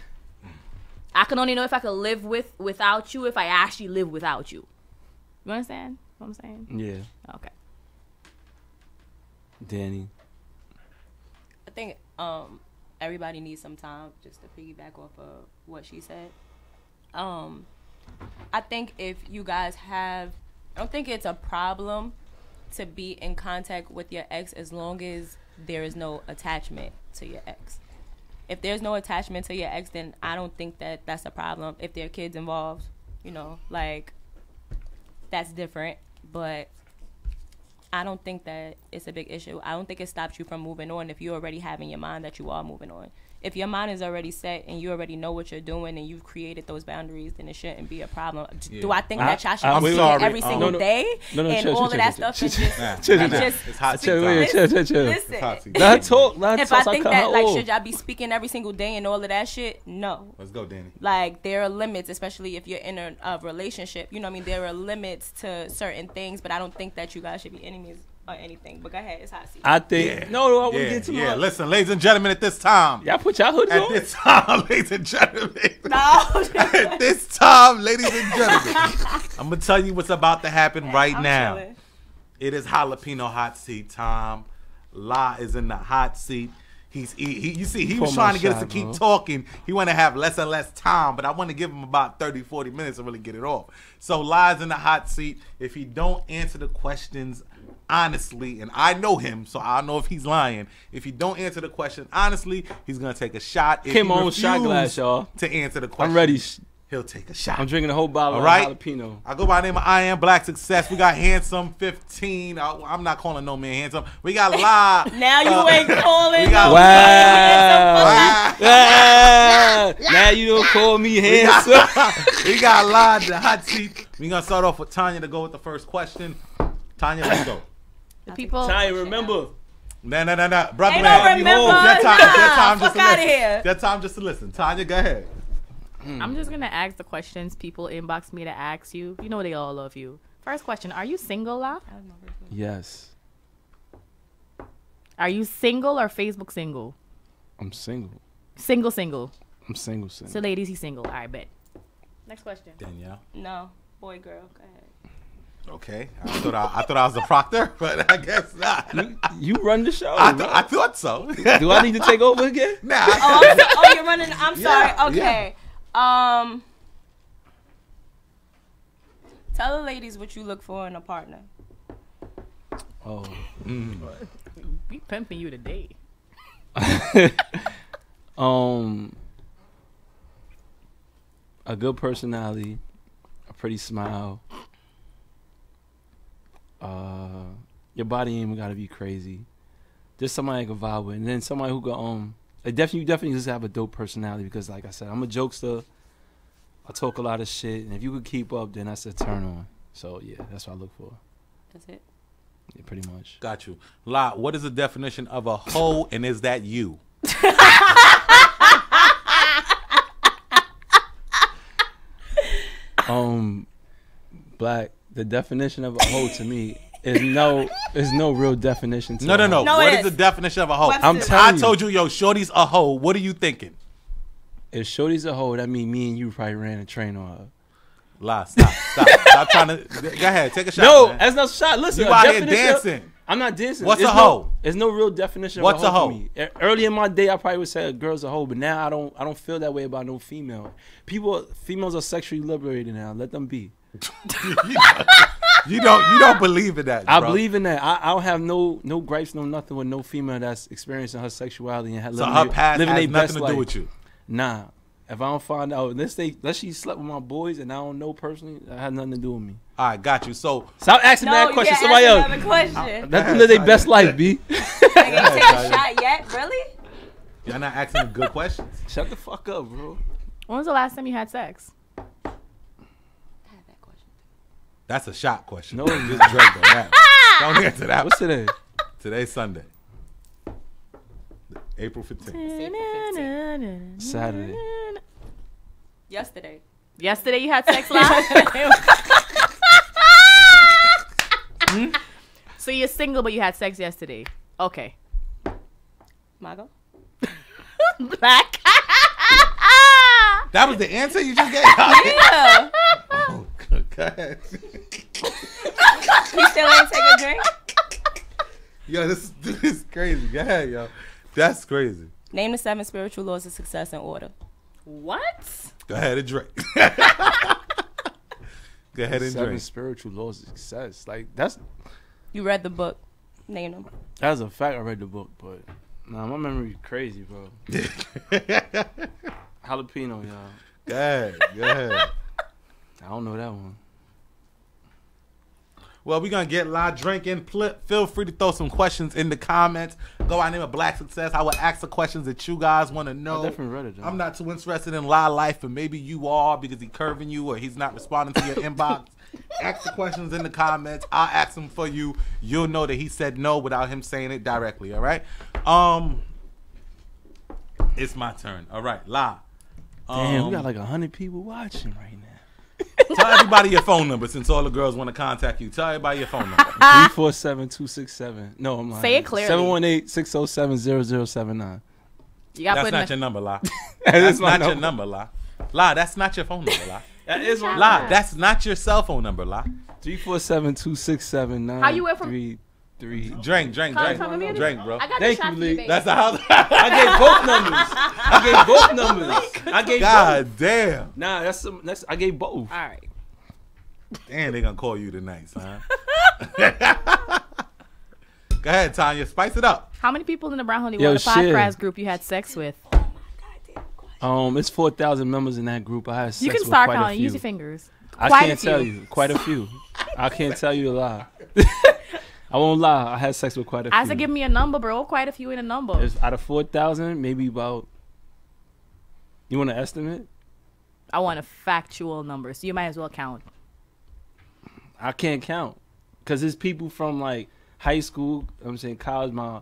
I can only know if I could live without you if I actually live without you. You understand what I'm saying? Yeah. Okay. Danny. I think everybody needs some time, just to piggyback off of what she said. I think if you guys have, I don't think it's a problem to be in contact with your ex as long as there is no attachment. to your ex. If there's no attachment to your ex, then I don't think that that's a problem. If there are kids involved, you know, like, that's different. But I don't think that it's a big issue. I don't think it stops you from moving on if you already have in your mind that you are moving on. If your mind is already set and you already know what you're doing and you've created those boundaries, then it shouldn't be a problem. Yeah. Do I think that y'all should I'm be sorry. every single day and all of that stuff and just It's hot seat Chill. time. Chill. It's hot listen. seat. Let her talk. If I think that, like, should y'all be speaking every single day and all of that shit? No. Let's go, Danny. Like, there are limits, especially if you're in a relationship. You know what I mean? There are limits to certain things, but I don't think that you guys should be enemies or anything. But go ahead, it's hot seat. I think no, I wouldn't get too much. Listen, ladies and gentlemen, at this time. Y'all put y'all hoodies At on. this time, ladies and gentlemen. No. At this time, ladies and gentlemen, I'm gonna tell you what's about to happen right I'm now. chilling. It is jalapeno hot seat time. La is in the hot seat. You see, he was Pour trying my to get us to shot, keep bro. talking. He want to have less and less time, but I want to give him about 30, 40 minutes to really get it off. So La's in the hot seat. If he don't answer the questions honestly, and I know him, so I know if he's lying. If he don't answer the question honestly, he's going to take a shot. If Came he on shot refuse glass, y'all. to answer the question, I'm ready. he'll take a shot. I'm drinking a whole bottle All right. of jalapeno. I go by the name of I Am Black Success. We got Handsome 15. I'm not calling no man handsome. We got La. Now you ain't calling. we got no Wow. Wow. Now you don't call me handsome. We got La in the hot seat. We gonna start off with Tanya to go with the first question. Tanya, let's go. The people. Tanya, remember. No. Brother Ain't man. no remember. Your time Fuck just to outta listen. here. Your time just to listen. Tanya, go ahead. I'm just gonna ask the questions people inbox me to ask you. You know they all love you. First question: are you single, La? Yes, Are you single or Facebook single? I'm single. Single. I'm single. So ladies, he's single. All right, bet. Next question. Danielle. No, boy, girl, go ahead. Okay. I thought I was a proctor, but I guess not. You run the show. I thought so. Do I need to take over again? Nah. Oh, you're running. I'm sorry. Yeah, Okay. Tell the ladies what you look for in a partner. Oh. We pimping you today. A good personality, a pretty smile. Your body ain't even gotta be crazy. Just somebody I can vibe with, and then somebody who can you definitely just have a dope personality because, like I said, I'm a jokester. I talk a lot of shit, and if you could keep up, then that's a turn on. So yeah, that's what I look for. That's it. Yeah, pretty much. Got you. La, what is the definition of a hoe, and is that you? Black. The definition of a hoe to me is no real definition to No. a hoe. No, What it is is. the definition of a hoe? Webster. I'm telling I you. told you, yo, shorty's a hoe. What are you thinking? If Shorty's a hoe, that mean me and you probably ran a train on her. La, stop trying to. Go ahead, take a shot. No, man. that's not a shot. Listen, You a out here definition- dancing. I'm not dancing. What's There's a hoe? There's no real definition What's of a hoe? for me. Early in my day, I probably would say a girl's a hoe, but now I don't feel that way about no female. Females are sexually liberated now. Let them be. You don't believe in that. I bro. believe in that. I don't have no gripes, no nothing with no female that's experiencing her sexuality and So her past living has their best nothing to do life. with you. Nah. If I don't find out, unless she slept with my boys and I don't know personally, that has nothing to do with me. All right, got you. So Stop asking No, that you question. can't Somebody ask else. another question. Let them live their best life, B. Like, you take a shot yet? Really? y'all not asking good questions. Shut the fuck up, bro. When was the last time you had sex? I had that question. That's a shot question. No, just drink on that. Don't answer that. What's today? Today's Sunday, April 15th. Saturday. Yesterday. Yesterday you had sex last? So you're single, but you had sex yesterday. Okay. Mago? Black. That was the answer you just gave. Yeah. Oh, go ahead. You still ain't take a drink? Yo, this is crazy. Go ahead, yo. That's crazy. Name the 7 spiritual laws of success in order. What? Go ahead and drink. Go ahead and 7 drink. spiritual laws of success. Like that's You read the book. Name them. a fact. I read the book, but Nah, my memory crazy, bro. Jalapeno, y'all. Go ahead. I don't know that one. Well, we're going to get live drinking. Feel free to throw some questions in the comments. Go out name of Black Success. I will ask the questions that you guys want to know. I definitely read it, though. I'm not too interested in live life, but maybe you are because he's curving you or he's not responding to your inbox. Ask the questions in the comments. I'll ask them for you. You'll know that he said no without him saying it directly, all right? It's my turn. All right, live. Damn, we got like 100 people watching right now. Tell everybody your phone number since all the girls want to contact you. Tell everybody your phone number. 347-267. No, I'm lying. Say it clearly. 718-607-0079. You got That's not your number, La. That That's is my not your number. number, La. La, that's not your phone number, La. That is my La, that's not your cell phone number, La. 347-267-9333. How you went from- Drink, Come from me? drink, bro. I got Thank the shot you, for you, Lee. baby. That's the house. I gave both numbers. I gave both. God damn. Nah, that's I gave both. All right. Damn, they gonna call you tonight, son. Go ahead, Tanya. Spice it up. How many people in the Brown Honey Yo, Water shit. podcast group you had sex with? It's 4,000 members in that group. I had sex You can with start quite a counting. few. Use your fingers. I Quite a can't few. tell you. Quite a few. I can't tell you a lie. I won't lie. I had sex with quite a few. I said, give me a number, bro. Quite a few in a number. It's out of 4,000, maybe about. You want an estimate? I want a factual number, so you might as well count. I can't count because there's people from like high school. I'm saying college, my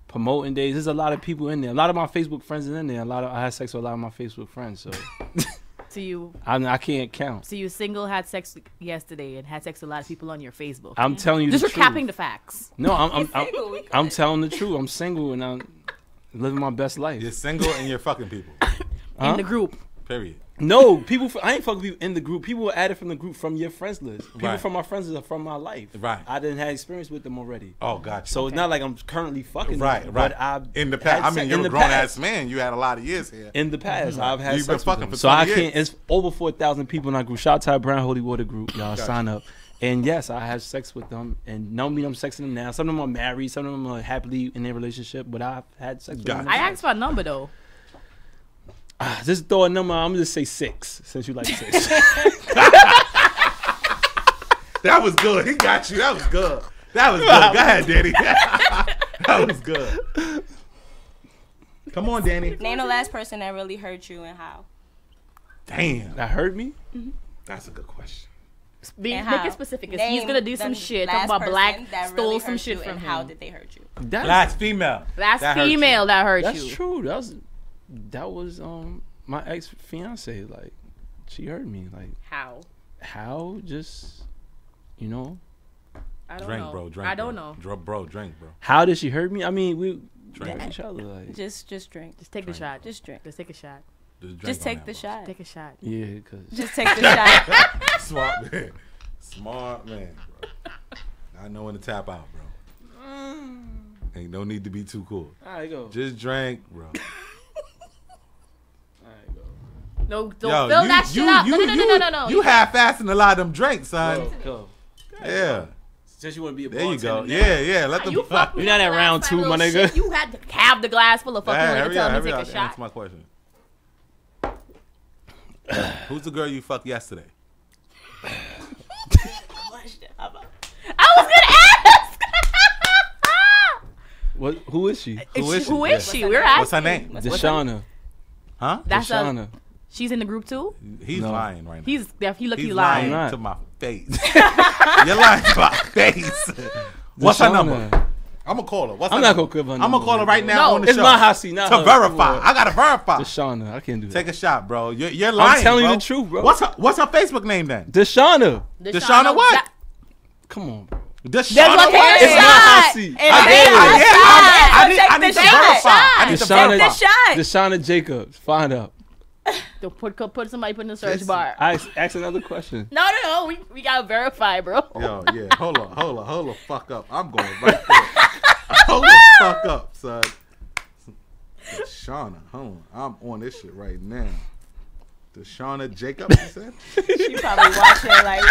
promoting days. There's a lot of people in there. A lot of my Facebook friends are in there. I had sex with a lot of my Facebook friends. So So you can't count. So you single had sex yesterday and had sex with a lot of people on your Facebook. I'm telling you Just the truth. recapping the facts. No, I'm telling the truth. I'm single and I'm living my best life. You're single and you're fucking people. In the group. Period. No, people. I ain't fucking people in the group. People were added from the group from your friends list. People Right. from my friends list are from my life. Right. I didn't have experience with them already. Oh, gotcha. So it's not like I'm currently fucking Right, them, right. But I've in the had past, I sex mean, you're in a the grown past. ass man. You had a lot of years here. In the past, I've had You've been sex with fucking them. for So I 20 can't. years. It's over 4,000 people in our group. Shout out to our Brown Holy Water group. Y'all sign up. And yes, I have sex with them. And no mean I'm sexing them now. Some of them are married. Some of them are happily in their relationship. But I've had sex with them. I asked for a number though. Just throw a number. I'm gonna just say 6 since you like 6. That was good. He got you. That was good. That was good. Go ahead, Danny. That was good. Come on, Danny. Name the last person that really hurt you and how. Damn. That hurt me. That's a good question. And Make how. it specific. 'Cause Name he's gonna do the some shit. last Talk about Black person that stole really some hurt shit you from and him. how did they hurt you? Last female. Last That hurt female that hurt That's you. true. That was my ex fiance. Like, she hurt me. Like, how? Just, I don't Drink, know. bro. Drink. I don't bro. know. Bro, drink, bro. how did she hurt me? I mean, we Drink. met each other. Like, Just drink. Just take the shot. Just drink. Just take a shot. Drink Just on take that, the bro. shot. Take a shot. yeah, cause Just take the shot. Smart man. Smart man, bro. I know when to tap out, bro. Ain't no need to be too cool. all right, go. Just drink, bro. All right, go. No, don't Yo, fill that shit up. No. You half-assing a lot of them drinks, son. Go. Yeah. Since you want to be a There you go. bartender now. Yeah. Let them. You fucked me You're not up at the round last 2, time, my little nigga. shit. You had to have the glass full of fucking liquor to tell me to take a Answer shot. my question. Who's the girl you fucked yesterday? I was gonna ask. What? Who is she? Who is she? Who is Yeah. she? We're asking. What's her name? Deshauna. Huh? That's Deshauna. She's in the group too. He's No. lying right now. He look He's you lying lying. not. to my face. You're lying to my face. What's her Deshauna. number? I'm gonna call her. What's I'm her not number? gonna give her I'm gonna number, call her right bro. now No, on the It's show my hossy, not to her. verify. I gotta verify. Deshauna. I can't do that. Take a shot, bro. You're lying. I'm telling bro. you the truth, bro. What's her Facebook name then? Deshauna. Deshauna what? that- Come on, bro. Deshauna That's what what? It's It's not hossy. I need to verify. I need to Deshauna, verify. Deshauna Jacobs. Find out. Don't put somebody in the search Listen. bar. Ask another question. No. We gotta verify, bro. Yo, yeah. Hold the fuck up. I'm going right there. Hold the fuck up, son. Deshauna, hold on. I'm on this shit right now. Deshauna Jacobs, you said? She probably watching like.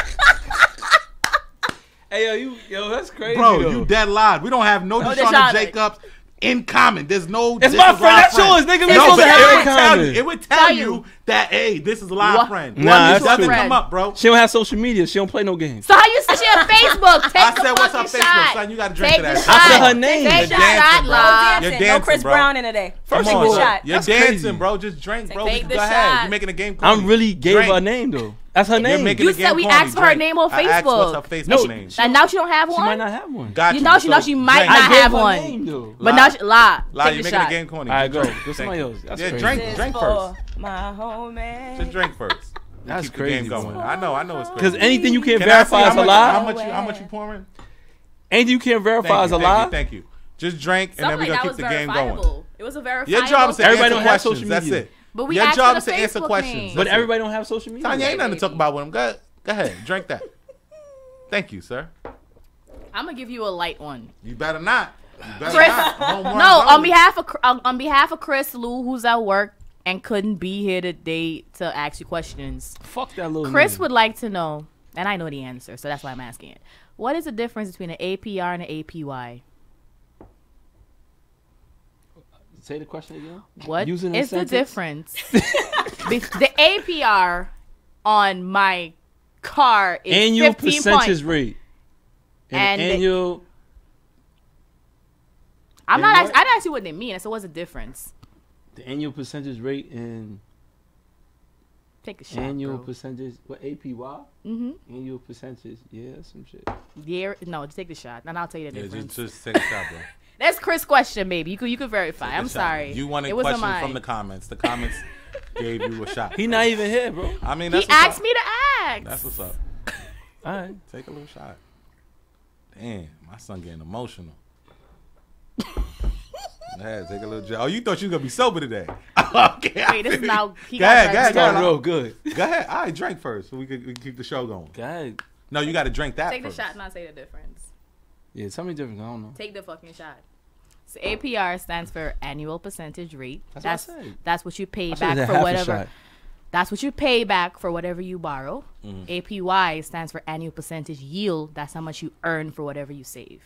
Hey, yo, that's crazy. Bro, though. you dead lied. We don't have no Deshauna Deshauna. Jacobs. in common. There's no. It's my friend. That's yours, nigga. We supposed to have in common. It would tell you that, hey, this is a live friend. Nah, it doesn't come up, bro. She don't have social media. She don't play no games. So how you see her Facebook? Take I the said, what's her fucking Facebook, shot. son? You got to drink Take to the that. shot. I said her name. Take You're the shot, dancing, bro. love. You're No dancing, Chris bro. Brown in a day. First Take of the all, shot. You're That's dancing, crazy. bro. Just drink, bro. Take Just the go ahead. shot. You're making a game. I really gave Drink. her a name though. That's her You're name. making You a game said we corny. asked for her Drink. name on I asked what's her Facebook. Facebook name. And now she don't have She one. might not have one. Got You know she might drink. not I gave have her one. name though. But now she Lie, take you're the making shot. a game corny. All right, go. Drink. Go somebody else. That's Yeah, crazy. drink first. My homie. Just drink first. That's Keep crazy. the game going. boy. I know it's crazy. Because anything you can't Can I see verify is a lie. How much you pouring? Anything you can't verify is a lie. Thank you. Just drink, and then we're Something gonna that keep was the game going. verifiable. It was a verifiable. Your job is to Everybody answer don't have questions. social That's media. it. But we Your asked job for is the to answer Facebook questions. name. But That's it. everybody don't have social media. Tanya, ain't nothing to talk about with him. Go ahead. Drink that. Thank you, sir. I'm gonna give you a light one. You better not. You better Chris, not. Home run no, only. on behalf of Chris Lou, who's at work and couldn't be here today to ask you questions. Fuck that little. Chris nigga. would like to know, and I know the answer, so that's why I'm asking it. What is the difference between an APR and an APY? Say the question again. What Using is the incentives? difference? The APR on my car is Annual 15 percentage points. rate. And the- annual. I'm And not. what? I asked you what they mean. So what's the difference? The annual percentage rate and Take a shot. annual bro. percentage. What APY? Mm-hmm. Annual percentage. Yeah, some shit. Yeah. No, just take the shot, and I'll tell you the Yeah, difference. just take a shot, bro. That's Chris' question, baby. You could verify. Take a I'm shot. sorry. You wanted it wasn't questions mine. from the comments. The comments gave you a shot. He not even here, bro. I mean, He that's what's asked up. me to ask. That's what's up. All right. Take a little shot. Damn, my son getting emotional. Yeah, take a little drink. Oh, you thought you was gonna be sober today? Okay. Wait, this is now. He Go got ahead, drunk go ahead, It's not today. go real good. Go ahead. All right, drink first so we can keep the show going. Go ahead. No, you got to drink that Take the first. shot, and I'll say the difference. Yeah, tell me different. I don't know. Take the fucking shot. So APR stands for annual percentage rate. That's what I said. That's what you pay I should've back said for half a whatever. shot. That's what you pay back for whatever you borrow. Mm-hmm. APY stands for annual percentage yield. That's how much you earn for whatever you save.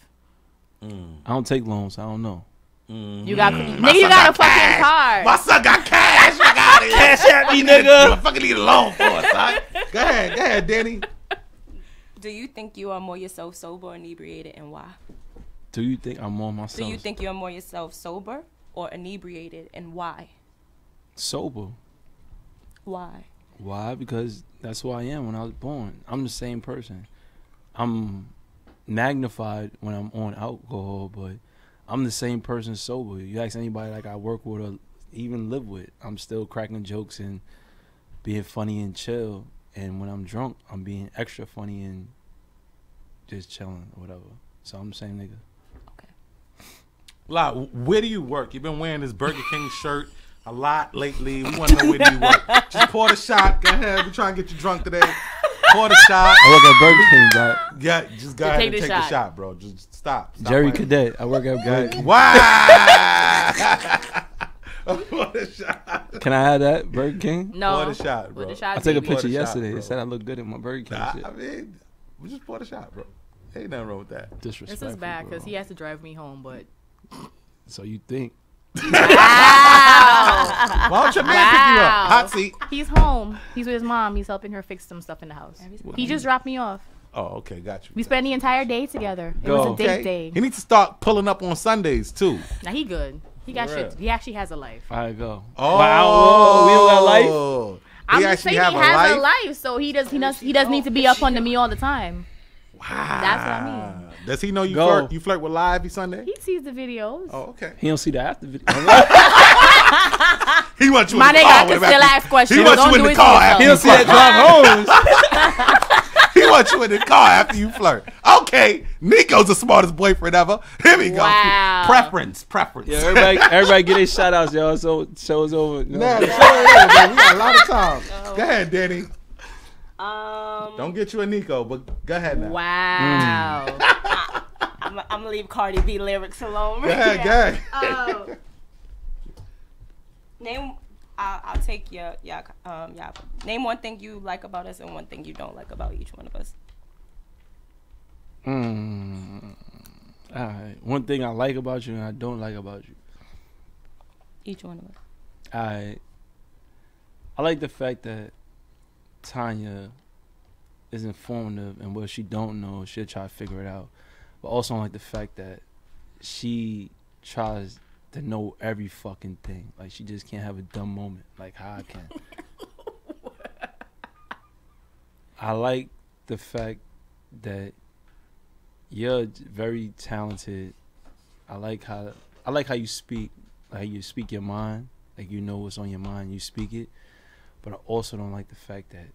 I don't take loans. I don't know. You got nigga, you got a fucking card. My son got cash. I got it. Cash at me, nigga. You fucking need a loan for it, son. Go ahead, Danny. Do you think you are more yourself sober or inebriated, and why? Do you think I'm on Do myself? you think you are more yourself sober or inebriated, and why? Sober. Why? Why? Because that's who I am when I was born. I'm the same person. I'm magnified when I'm on alcohol, but I'm the same person sober. You ask anybody like I work with or even live with, I'm still cracking jokes and being funny and chill. And when I'm drunk, I'm being extra funny and just chilling or whatever. So I'm the same nigga. Like, where do you work? You've been wearing this Burger King shirt a lot lately. We want to know where do you work. Just pour the shot. Go ahead. We're trying to get you drunk today. Pour the shot. I work at Burger King, dog. Yeah, just go ahead take and the take shot. the shot, bro. Just stop. Jerry playing. Cadet. I work at Burger King. Wow. Pour the shot. Can I have that, Burger King? No. Pour the shot, bro. With the shot, I took a baby. picture the shot, yesterday. bro. It said I look good in my Burger King shit. I mean, we just pour the shot, bro. Ain't nothing wrong with that. Disrespectful. This is bad because bro. he has to drive me home, but. So you think? Wow. Why don't your man pick you up? Wow. Hot seat. He's home. He's with his mom. He's helping her fix some stuff in the house. He just dropped me off. Oh, okay, got you. We spent the entire day together. It Go. was a date day. He needs to start pulling up on Sundays too. Now he good. He got For shit. real. He actually has a life. All right, go. Oh, Wow, we don't got life? I'm He just actually saying he have has a life, so he doesn't need to be up under me all the time. Wow. That's what I mean. Does he know you Go. flirt? You flirt with Live every Sunday? He sees the videos. Oh, okay. He don't see the after video. He wants you My in the nigga, car I with can him still after- ask questions. He wants Don't you in do the it car to after He you don't see that drive homes. He wants you in the car after you flirt. Okay, Nico's the smartest boyfriend ever. Here we go. Wow. Preference. Yeah, everybody get their shout outs, y'all. So show's over. You know? Nah, the show ain't over, man. We got a lot of time. Go ahead, Danny. Don't get you a Nico, but go ahead now. Wow. I'm gonna leave Cardi B lyrics alone. Go ahead, go ahead. Name. I'll take your name one thing you like about us and one thing you don't like about each one of us. All right. One thing I like about you and I don't like about you. Each one of us. All right. I like the fact that Tanya is informative, and what she don't know, she'll try to figure it out. But also I like the fact that she tries to know every fucking thing. Like, she just can't have a dumb moment like how I can. I like the fact that you're very talented. I like how you speak. Like, you speak your mind. Like, you know what's on your mind, you speak it. But I also don't like the fact that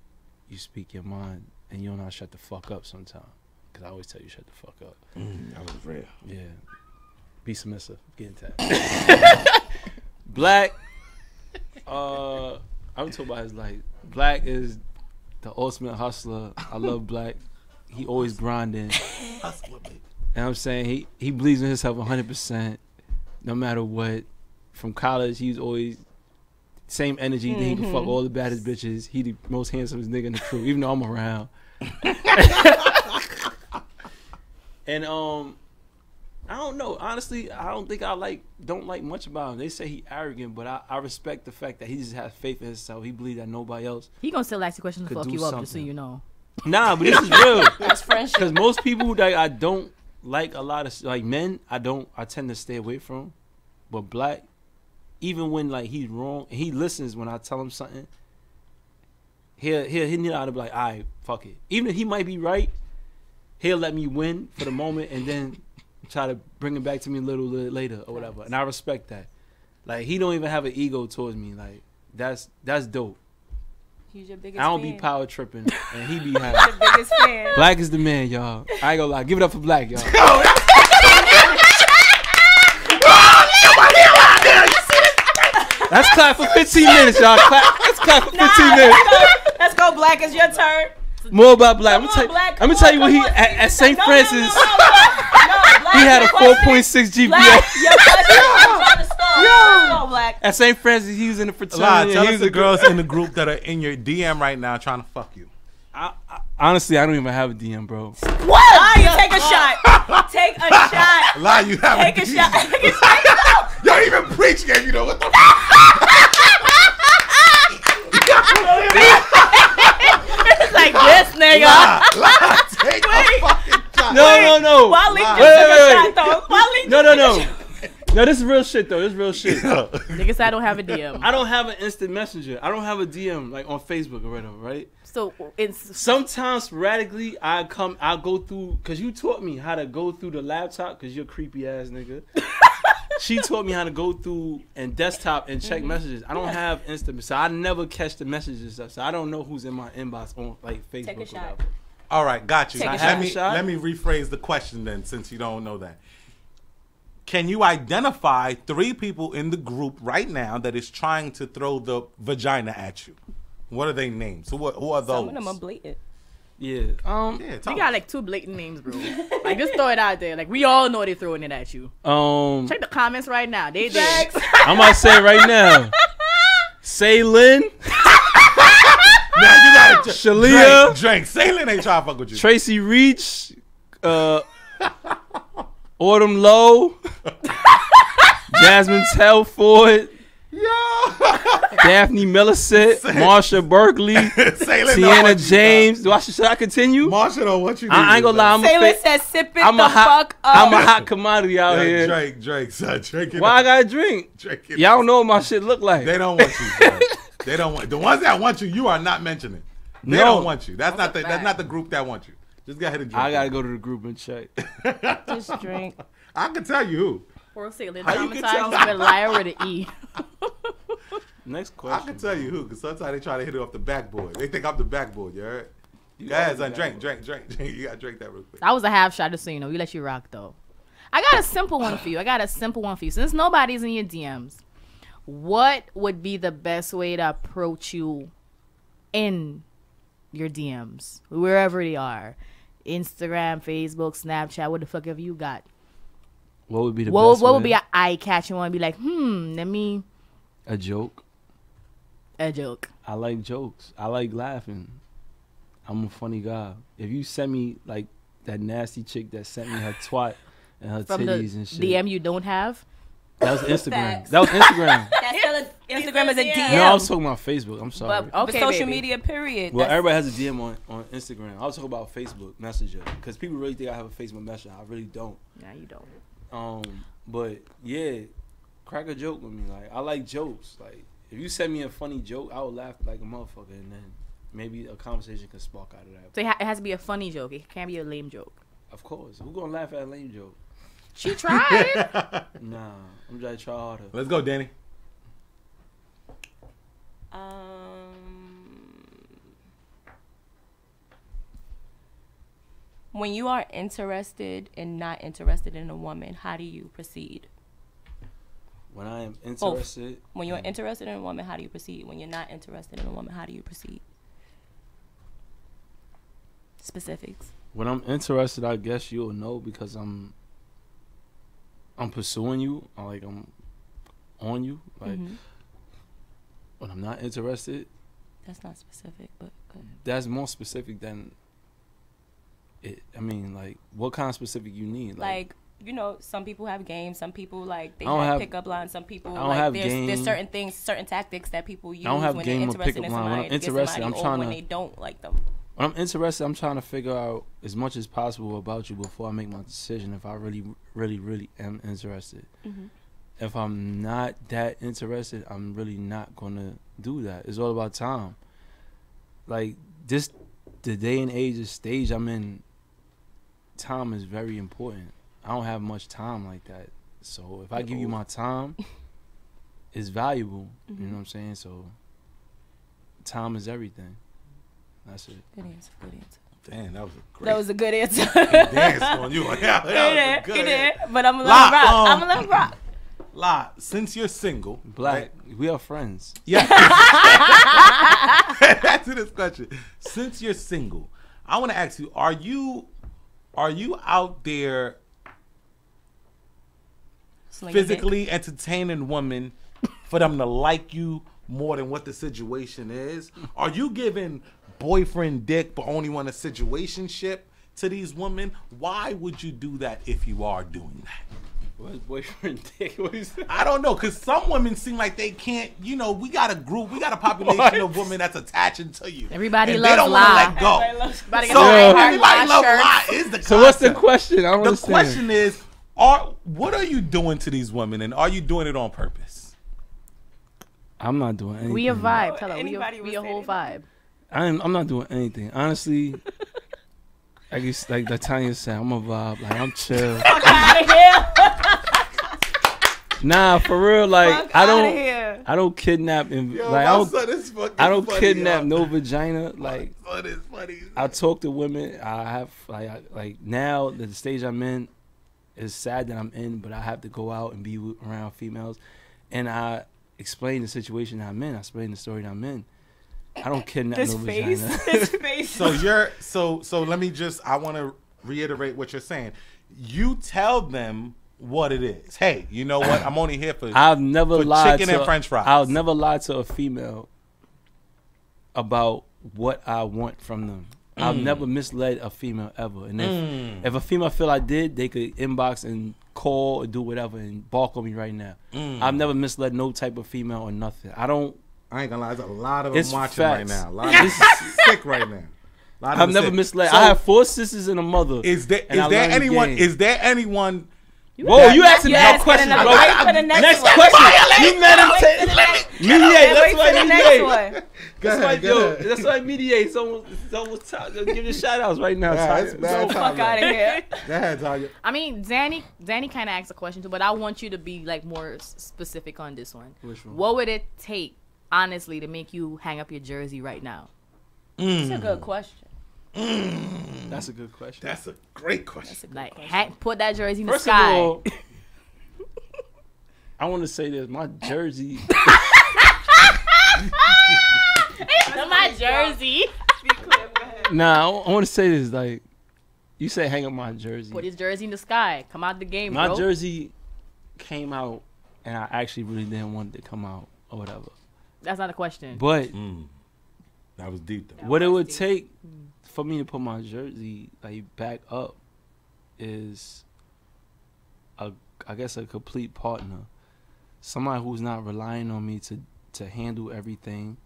you speak your mind and you don't know how to shut the fuck up sometimes. Because I always tell you shut the fuck up. That was real. Yeah. Be submissive. Get into that. Black. I'm talking about his life. Black is the ultimate hustler. I love Black. He always grinding. Hustler, baby. And I'm saying he believes in himself 100%, no matter what. From college, he was always same energy. He can fuck all the baddest bitches. He the most handsomest nigga in the crew, even though I'm around. And I don't know. Honestly, I don't think don't like much about him. They say he arrogant, but I respect the fact that he just has faith in himself. He believes that nobody else. He gonna still ask the question to fuck do you up, just so something. you know. Nah, but this is real. That's friendship. Because most people that I don't like a lot of like men, I tend to stay away from. But Black, even when like he's wrong, he listens when I tell him something. He'll need to be like, all right, fuck it. Even if he might be right, he'll let me win for the moment and then try to bring it back to me a little later or whatever. And I respect that. Like, he don't even have an ego towards me. Like, that's dope. He's your biggest I don't fan. be power tripping and he be happy. Your biggest fan. Black is the man, y'all. I ain't gonna lie. Give it up for Black, y'all. Let's clap for 15 minutes, y'all. Let's clap for 15 minutes. Let's go, Black. It's your turn. More about Black. Come on, Black. I'm gonna tell you what he at St. Francis. Black, He had a 4.6 GPS. Black, your question. I'm trying to stall. Let's go, Black. At St. Francis, he was in the fraternity. Tell He us was the a girls in the group that are in your DM right now trying to fuck you. Honestly, I don't even have a DM, bro. What? You take a shot. Take a shot. Lie, you have Take a shot. Take a shot. Yo, even preach game, you know what the fuck? It's like this, nigga. Lie, take a fucking shot. No. Wally Wait, just took a shot, though. Wally No. No, this is real shit, though. This is real shit. Nigga said I don't have a DM. I don't have an instant messenger. I don't have a DM, like, on Facebook or whatever, right? So it's Sometimes, sporadically, I'll go through, because you taught me how to go through the laptop, because you're a creepy ass nigga. She taught me how to go through and desktop and check messages. I don't have instant, so I never catch the messages and stuff. So I don't know who's in my inbox on like Facebook. Take a or shot. whatever. All right, got you. Take a Let me rephrase the question then, since you don't know that. Can you identify 3 people in the group right now that is trying to throw the vagina at you? What are they names? Who are those? Some of them are blatant. Yeah. Yeah, you tell got like 2 blatant names, bro. Like, just throw it out there. Like, we all know they're throwing it at you. Check the comments right now. They did. I'm about to say it right now. Say Lynn. Now you gotta Shalia. Drink. Sailin ain't trying to fuck with you. Tracy Reach. Autumn Lowe. Jasmine Telford. Daphne Millicent, Marsha Berkeley, Tiana James. Should I continue? Marsha, know what you do. I ain't gonna lie. Sailor says, sip it fuck up. I'm a hot commodity out here. Drake, son. Drink it. Why I gotta drink? Drink it. Y'all don't know what my shit look like. They don't want you, son. They don't want the ones that want you. You are not mentioning. They don't want you. That's not the group that want you. Just go ahead and drink. I gotta go to the group and check. Just drink. I can tell you who. Or say the How you can traumatized tell? with a liar with an E. Next I question. can tell you who, because sometimes they try to hit it off the backboard. They think I'm the backboard, you heard? Guys, drink. You gotta drink that real quick. That was a half shot, just so you know. We let you rock, though. I got a simple one for you. Since nobody's in your DMs, what would be the best way to approach you in your DMs, wherever they are? Instagram, Facebook, Snapchat, what the fuck have you got? What would be the What best would way? be an eye-catching one? Be like, let me... A joke. A joke. I like jokes. I like laughing. I'm a funny guy. If you send me like that nasty chick that sent me her twat and her From the titties and shit. DM you don't have. That was Instagram. Facts. That was Instagram. That's still Instagram is a DM. No, I was talking about Facebook. I'm sorry. But okay, the social baby. media period. Well, That's- everybody has a DM on Instagram. I was talking about Facebook Messenger because people really think I have a Facebook Messenger. I really don't. Nah, you don't. But yeah, crack a joke with me. Like I like jokes. Like if you send me a funny joke, I will laugh like a motherfucker, and then maybe a conversation can spark out of that. So it has to be a funny joke. It can't be a lame joke. Of course, who gonna laugh at a lame joke? She tried. Nah, I'm trying to try harder. Let's go, Danny. When you are interested and not interested in a woman, how do you proceed? When I am interested, When you're interested in a woman, how do you proceed? When you're not interested in a woman, how do you proceed? Specifics. when I'm interested, I guess you'll know because I'm pursuing you. I'm on you. Like when I'm not interested, That's not specific, but good. that's more specific than it. I mean, like what kind of specific you need? Like, you know, some people have games. Some people like they I don't have have- pickup lines. Some people I don't like have there's game. certain things, certain tactics that people use I don't have when game they're or interested pickup in line. When somebody. I'm to get interested, somebody I'm over trying when to- they don't like them. when I'm interested, I'm trying to figure out as much as possible about you before I make my decision. If I really, really, really am interested. If I'm not that interested, I'm really not gonna do that. It's all about time. Like the day and age, the stage I'm in, time is very important. I don't have much time like that. So if I give you my time, it's valuable. You know what I'm saying? So time is everything. That's it. Good answer. Good answer. Damn, that was a great That was a good answer. dance on you. Yeah, that was a good answer. But I'm gonna let it rock. I'm gonna let it rock. La, since you're single, Black, right? we are friends. Yeah. Answer this question. Since you're single, I want to ask you: Are you out there Slinging physically entertaining women for them to like you more than what the situation is? Are you giving boyfriend dick but only want a situationship to these women? Why would you do that if you are doing that? What's boyfriend dick? What is that? I don't know, because some women seem like they can't, you know, we got a group, we got a population of women that's attaching to you. Everybody and loves they don't wanna lie. let go. Everybody So got my everybody heart, loves my shirt. lie is the concept. So what's the question? I don't The understand. question is, what are you doing to these women, and are you doing it on purpose? I'm not doing anything. We a vibe. Tell her. Anybody We would a say whole vibe. I'm not doing anything. Honestly, I guess like the Tanya said, I'm a vibe. Like I'm chill. Fuck out of here. Nah, for real. Like Fuck I outta here. don't kidnap and Yo, like my I don't son is fucking I don't funny, kidnap yo. no vagina. Like My son is funny. I talk to women. I have like now the stage I'm in is sad that I'm in, but I have to go out and be around females, and I explain the situation I'm in. I explain the story that I'm in. I don't kidnap This no face. vagina. This face. So you're so let me just, I want to reiterate what you're saying. You tell them what it is. Hey, you know what? I'm only here for I've never for lied chicken to and French fries. I'll never lie to a female about what I want from them. I've never misled a female ever. And if a female feel I did, they could inbox and call or do whatever and bark on me right now. I've never misled no type of female or nothing. I ain't gonna lie, there's a lot of them It's watching right facts. now. A lot of them sick right now. A lot of I've them never sick. misled. So I have 4 sisters and a mother. Is there and I learned the anyone? game. Is there anyone? Whoa, you asking me Yes, no questions, and bro. wait for the next one. question. You meditate. Mediate. That's Wait why for the I next mediate. one. That's why, yo, that's why I mediate. Someone's give you shout outs right now. Yeah, Tanya. it's bad So, time. Fuck out of here. Go ahead, Tanya. I mean, Danny kind of asked a question too, but I want you to be like more specific on this one. Which one? What would it take, honestly, to make you hang up your jersey right now? That's a good question. That's a good question. That's a great question. That's a good Like, question. put that jersey in First the sky. of all, I want to say this. My jersey. My jersey. Nah, I want to say this. Like, you say hang up my jersey. Put his jersey in the sky. Come out the game, My bro. jersey came out, and I actually really didn't want it to come out or whatever. That's not a question. But That was deep though. what it would take for me to put my jersey like back up is I guess a complete partner, somebody who's not relying on me to handle everything,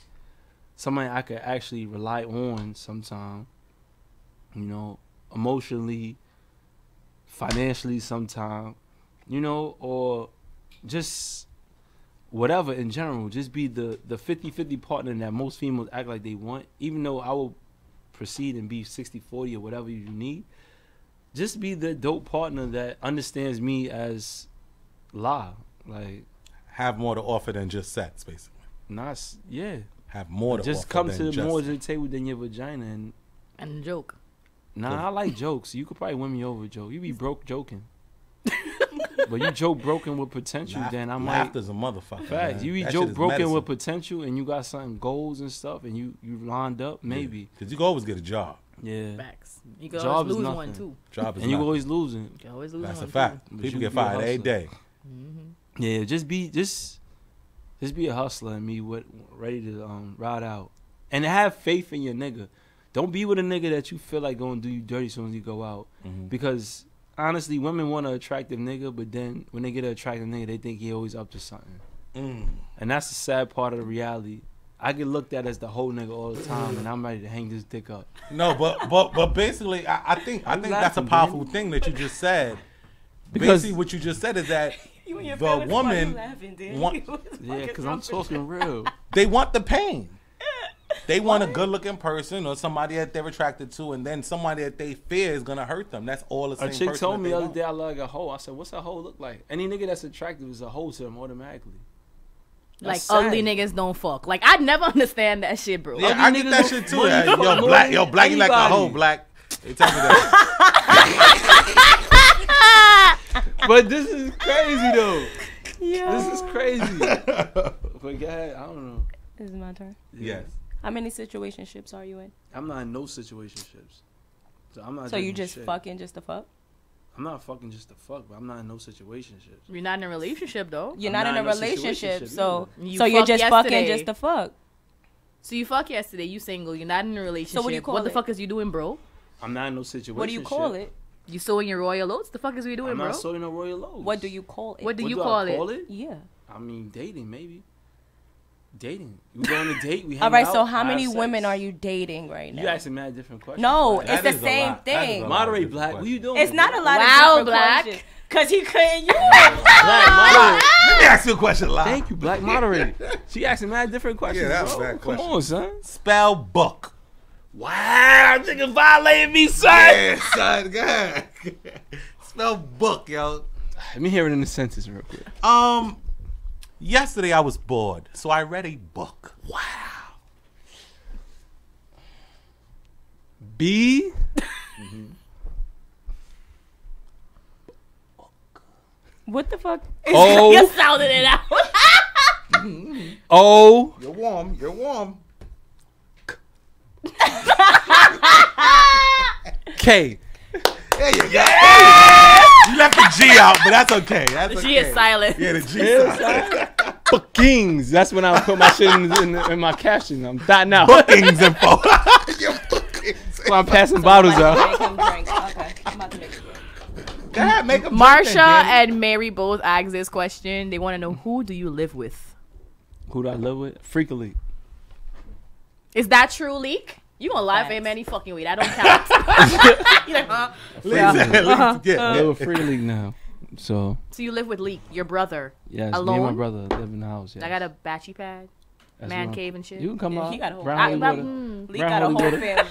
somebody I could actually rely on sometime, you know, emotionally, financially sometime, you know, or just whatever in general. Just be the 50-50 partner that most females act like they want, even though I will proceed and be 60-40 or whatever you need. Just be the dope partner that understands me as like Have more to offer than just sex, basically. yeah. Have more to Just offer come than to just more to the table than your vagina And joke. I like jokes. You could probably win me over, Joe. You be broke joking. But you joke broken with potential, then I might. Laughter's a motherfucker. Facts. Man. You be That joke shit is broken medicine. with potential, and you got something goals and stuff, and you lined up maybe. Because you can always get a job. Yeah. Facts. You can Job always is lose nothing. one too. Job is And you nothing. always losing. You can always lose That's one a fact. But People you get be a fired every hustler. day. Yeah, just be a hustler and me ready to ride out. And have faith in your nigga. Don't be with a nigga that you feel like gonna do you dirty as soon as you go out. Because honestly, women want an attractive nigga, but then when they get an attractive nigga, they think he always up to something. And that's the sad part of the reality. I get looked at as the whole nigga all the time, and I'm ready to hang this dick up. No, but basically, I think that's a laughing, powerful thing that you just said. Because- Basically, what you just said is that You and your the feelings, why woman you laughing, dude? want- You was Yeah, fucking because I'm jumping. talking real. they want the pain. They want a good-looking person or somebody that they're attracted to, and then somebody that they fear is gonna hurt them. That's all the same A chick person told that me they the other want. day I look like a hoe. I said, what's a hoe look like? Any nigga that's attractive is a hoe to them automatically. Like That's ugly sad. niggas don't fuck. Like I'd never understand that shit, bro. Yeah, Ugly I get niggas that don't- shit too. Money Yeah, fuck more yo, than black, you like a hoe, anybody. black. They tell me that. But this is crazy though. Yeah. This is crazy. But God, I don't know. This is my turn. Yes. How many situationships are you in? I'm not in no situationships. So I'm not. So you doing just shit. fucking just to fuck? I'm not fucking just to fuck, but I'm not in no situationships. You're not in a relationship though. You're I'm not in a not in a relationship, situationship so either. so You you're fucked just fucking yesterday. just to fuck. So you fuck yesterday. You single. You're not in a relationship. what do you call What the it? fuck is you doing, bro? I'm not in no situation. What do you call it? You sowing your royal oats? The fuck is we doing, I'm bro? not sorting no royal lows. What do you call it? What do What you do I call it? Yeah. I mean, dating maybe. Dating. We go on a date. We hang All right. out, So how have many sex. women are you dating right now? You asking mad different questions. No, Black. it's That the is a same lot. That is thing. a lot. Moderate, Black. What you doing? It's not a lot Wow, of different Black. questions. Cause he couldn't. You. Black, moderate. Let me ask you a question live. Thank you, Black. Moderate. She asking mad different questions, that was bro. bad Come question. on, son. Spell book. Wow, nigga violated me, son. Yeah, son. Go ahead. Spell book, yo. Let me hear it in the sentence real quick. Yesterday I was bored, so I read a book. Wow. B. What the fuck? You O. sounded it out. O. You're warm. You're warm. K. There you go. You left the G out, but that's okay. That's She okay. is silent. Yeah, the G silent. Bookings. That's when I put my shit in my caption. I'm dotting out. Bookings info. Your bookings. While I'm passing bottles out. Make him drink. Okay. I'm about to make it. Go ahead, make 'em drink Marsha then, Danny. and Mary both asked this question. They want to know, who do you live with? Who do I live with? Freakily. Is that true, Leak? You gonna lie for him any fucking way. That don't count. You're like, huh? Yeah. I live with Freakily now. So, So you live with Leak, your brother. yes, me and Alone? my brother live in the house. Yes. I got a batchy pad, That's man what- cave and shit. You can come Yeah, out. he got a whole- Brown I- Holy I- Water. Lee Brown got a Holy whole Water. family.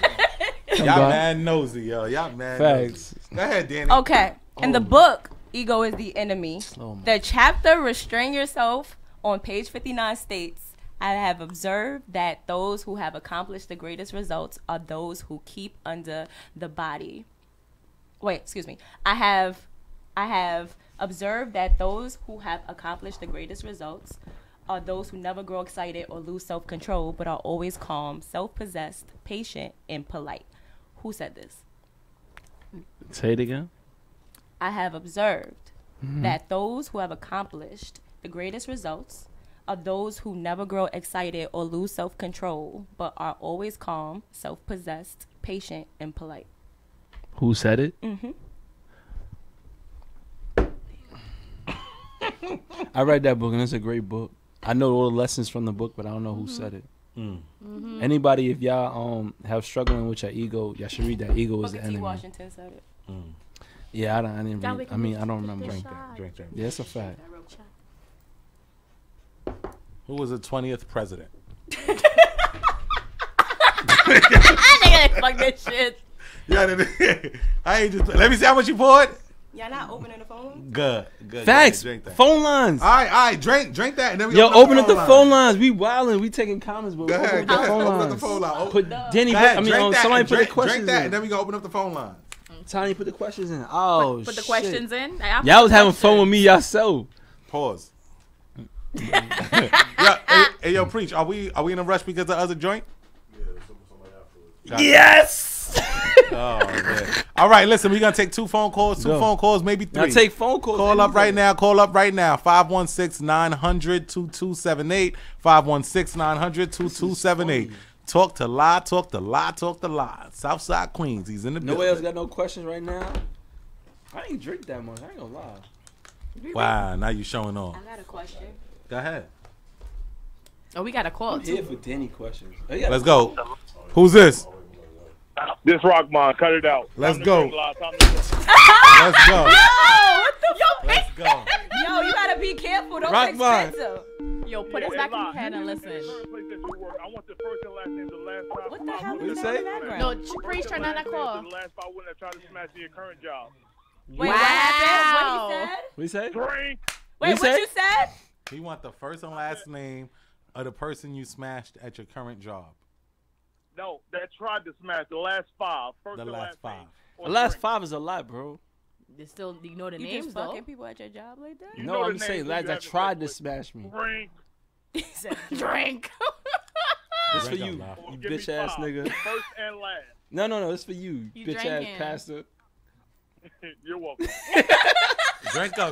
Come Y'all by. mad nosy, yo. Y'all mad Facts. nosy. Go ahead, Danny. Okay. In the book, Ego is the enemy. Slow mo. The chapter Restrain Yourself on page 59 states, I have observed that those who have accomplished the greatest results are those who keep under the body. Wait, excuse me. I have observed that those who have accomplished the greatest results are those who never grow excited or lose self-control, but are always calm, self-possessed, patient, and polite. Who said this? Say it again. I have observed that those who have accomplished the greatest results are those who never grow excited or lose self-control, but are always calm, self-possessed, patient, and polite. Who said it? I read that book, and it's a great book. I know all the lessons from the book, but I don't know who said it. Anybody, if y'all have struggling with your ego, y'all should read that. Ego is the Booker T. enemy. Washington said it. Yeah, I didn't read. I mean, I don't remember. Drink. Yeah, it's a fact. Who was the 20th president? Nigga, fuck this shit. Yeah, I ain't just. Let me see how much you poured. Y'all not opening the phone? Good. Facts. Drink that. Phone lines. All right. Drink that, and then we Yo, open up the line. phone lines. We wildin'. We taking comments, but Go open ahead. up the phone Open up lines. the phone line. Put Denny. Go ahead, I mean, drink that, somebody and put drink, the questions drink that, in. and then we gonna open up the phone line. Tanya, put the questions in. Oh, Put the shit. questions in. Y'all was having fun with me yourself. Pause. Hey, yo, preach. Are we in a rush because of the other joint? Yes. Oh man. All right, listen, we're gonna take two phone calls, maybe three. Now take phone calls. Call up right now. 516-900-2278. 516-900-2278. Talk to lie. Southside Queens. He's in the Nobody building. else got no questions right now. I ain't drink that much. I ain't gonna lie. Wow, now you showing off. I got a question. Go ahead. Oh, we got a call I'm here too. for Denny questions. Let's go. Who's this? This Rockman, cut it out. Let's Time to go. drink, La. Time to- Let's go. Let's go. Yo, you gotta be careful. Don't Rock take mine. Spencer. Yo, put us Hey, back in La, your head and the listen. current place that you work, I want the first and last name, the last five. What the hell What'd is you that say? in the background? No, please turn on that call. The last five women that tried to smash your current job. Wait, what happened? What he said? What you say? Drink. Wait, You what said? you said? He want the first and last name of the person you smashed at your current job. No, that tried to smash the last five. First The and last five. name. Or The last drink. 5 is a lot, bro. They still ignore the You names just though. fucking people at your job like that? You No, know the I'm just saying, names lads you that haven't tried to slept smash me. with. Drink. He said, Drink. This for Drink you, up, La. you Give me bitch ass five. nigga. First and last. No, it's for you, You bitch ass drinking. pastor. You're welcome.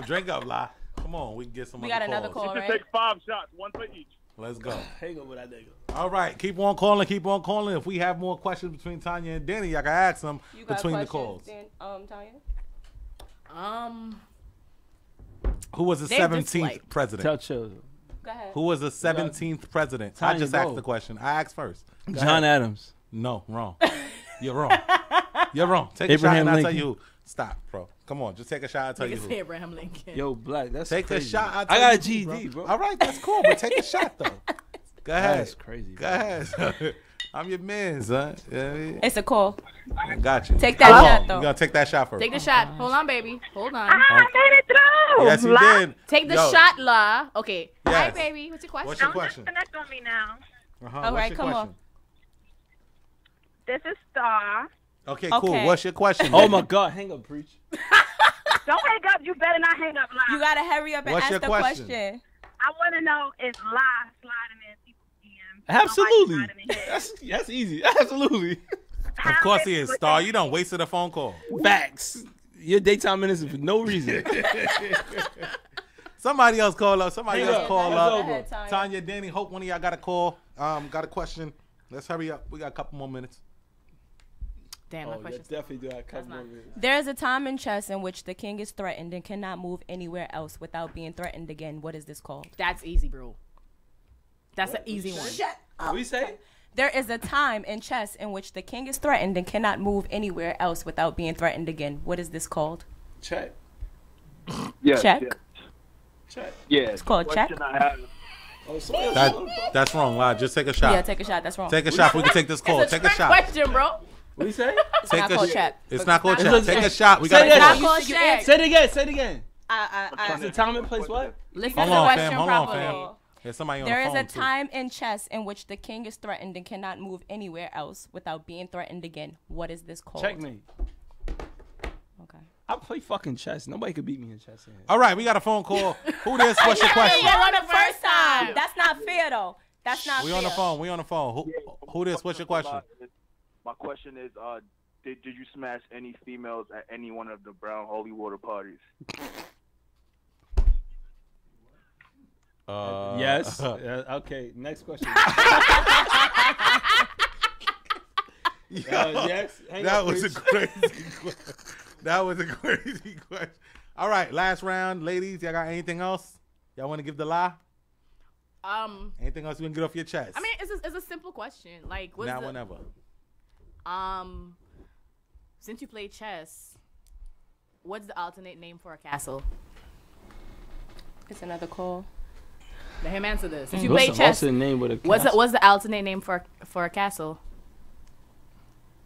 Drink up, La. Come on, we can get some We other got another calls. call, You right? can take 5 shots, one for each. Let's go. Hang on with that nigga. All right, keep on calling. If we have more questions between Tanya and Danny, I can ask them You got between the questions, calls. then, Tanya? Who was the They're 17th disliked. president? Tell children. Go ahead. Who was the 17th president? I Tanya, just go. asked the question. I asked first. Go John ahead. Adams. No, wrong. You're wrong. You're wrong. Take Abraham a shot and I'll tell Lincoln. you who. Stop, bro. Come on, just take a shot. I'll tell you Nigga who. say Abraham Lincoln. Yo, Black, that's Take crazy. a shot. I'll I tell got a you who, GED, bro. All right, that's cool, but take a shot though. Go ahead. That's crazy. Go ahead. I'm your man, son. Yeah, It's a call. I got you. Take that Come shot, on. though. You gotta take that shot first. Take the shot. Hold on, baby. Hold on. Yes, you did. Take the Yo, shot, La. Okay. Yes. Hi, baby. What's your question? What's your question? Connect on me now. All right, come on. This is Star. Okay, cool. Okay. What's your question? Oh my God, hang up, preach. Don't hang up. You better not hang up live. You gotta hurry up and What's ask your the question? question. I want to know is live sliding in people's DMs. Absolutely. Nobody sliding in here. That's easy. Absolutely. Of course he is, Star. You done wasted a phone call. Facts. Your daytime minutes for no reason. Somebody else call up. Somebody Hang else up. call It's up. over. Tanya, Danny, hope one of y'all got a call. Got a question. Let's hurry up. We got a couple more minutes. Damn, my question's definitely do. I couple not- more minutes. There is a time in chess in which the king is threatened and cannot move anywhere else without being threatened again. What is this called? That's easy, bro. That's an easy one. What you say? There is a time in chess in which the king is threatened and cannot move anywhere else without being threatened again. What is this called? Check. Yes, Check. yes. Check. Yeah. It's called check. Question I have. Oh, somebody else- That's wrong, Lod. Just take a shot. Yeah, take a shot. That's wrong. Take a shot. We can take this call. It's a Take a trick shot. question, bro. What you say? It's Take not a called sh- check. It's not called It's check. not Take a check. shot. We Say got it a again. call. Not called check. Say it again. Say it again. I- Is the time and place what? Listen Hold to the on, question fam. Hold on, properly. fam. There's somebody on There the is phone a too. time in chess in which the king is threatened and cannot move anywhere else without being threatened again. What is this called? Checkmate. Okay. I play fucking chess. Nobody could beat me in chess. Here. All right, we got a phone call. Who this? What's your question? You won the first time. That's not fair, though. That's not We fair. on the phone. We on the phone. Who this? What's your question? My question is, did you smash any females at any one of the Brown Holy Water parties? Yes. Okay. Next question. Yes. Hang That up, was a preach. crazy question. That was a crazy question. All right, last round, ladies. Y'all got anything else? Y'all want to give the lie? Anything else you can get off your chest? I mean, it's a simple question. Like, what's now, whenever. Since you play chess, what's the alternate name for a castle? It's another call. Let him answer this. Since you What's play the chess, alternate name with a castle? what's the alternate name for a castle?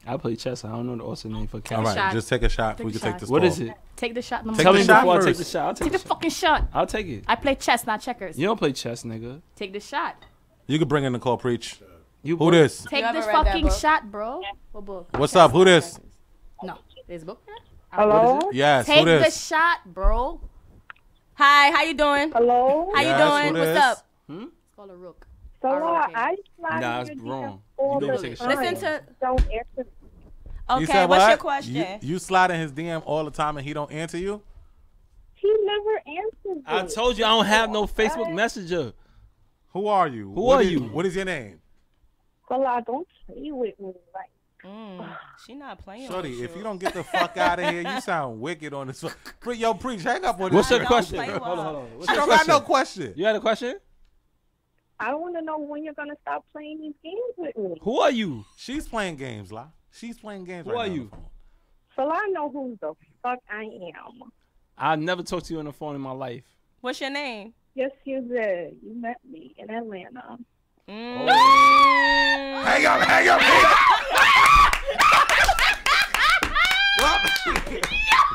I play chess. I don't know the alternate name for All castle. right, shot. just take a shot. Take We a can take shot. this What call. is it? Take the shot. Take Tell the me shot before I take first. the shot. I'll take Take the the shot. fucking shot. I'll take it. I play chess, not checkers. You don't play chess, nigga. Take the shot. You can bring in the call, preach. You Who this? Take ever this read that fucking book? shot, bro. What book? What's up? Who this? No, this book. Hello? Yes, Take who the this? shot, bro. Hi, how you doing? Hello? How you Yes, doing? who What's this? up? It's called a rook. So okay. I slide Nah, in it's your wrong. DMs all You gotta the take a shot. time. Listen to. Don't answer. You Okay, said what's what? your question? You slide in his DM all the time and he don't answer you? He never answers I it. told you I don't have no Facebook Messenger. Who are you? Who What are is- you? What is your name? Well, don't play with me. Like, She not playing. Shorty, with if you don't get the fuck out of here, you sound wicked on this. Yo, preach, hang up on What's this. your don't question? play Hold on, well. hold on. What's She your don't got no question? question. You had a question? I want to know when you're going to stop playing these games with me. Who are you? She's playing games, La. She's playing games Who right are now on you? the phone. So I know who the fuck I am. I never talked to you on the phone in my life. What's your name? Yes, you did. You met me in Atlanta. Hang up, hang up, hang up. Well,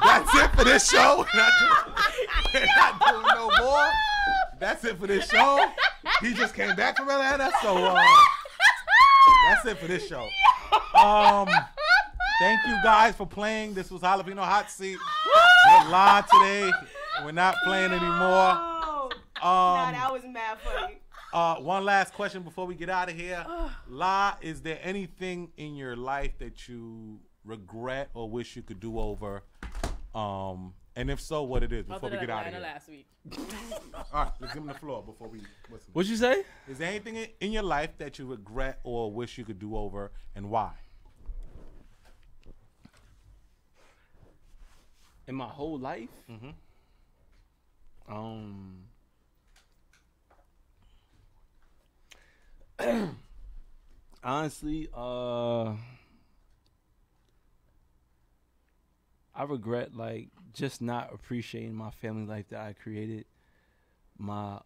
that's it for this show. We're not doing no more. That's it for this show. He just came back from Atlanta, so that's it for this show. Thank you guys for playing. This was Jalapeno Hot Seat. We're live today. We're not playing anymore. Nah, that was mad funny. One last question before we get out of here. La, is there anything in your life that you regret or wish you could do over? And if so, what it is before we get out of here. last week. All right, let's give him the floor before we listen. What'd you say? Is there anything in your life that you regret or wish you could do over, and why? In my whole life? Honestly, I regret like just not appreciating my family life that I created. My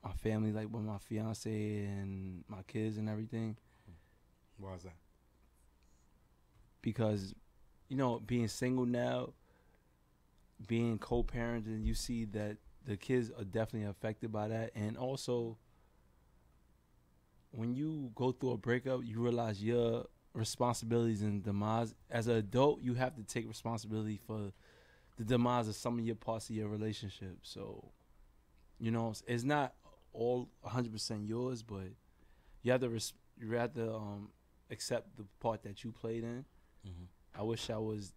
my family, like with my fiance and my kids and everything. Why is that? Because, being single now, being co-parent, and you see that the kids are definitely affected by that. And also, when you go through a breakup, you realize your responsibilities and demise. As an adult, you have to take responsibility for the demise of some of your parts of your relationship. So, it's not all 100% yours, but you have to accept the part that you played in. I wish I was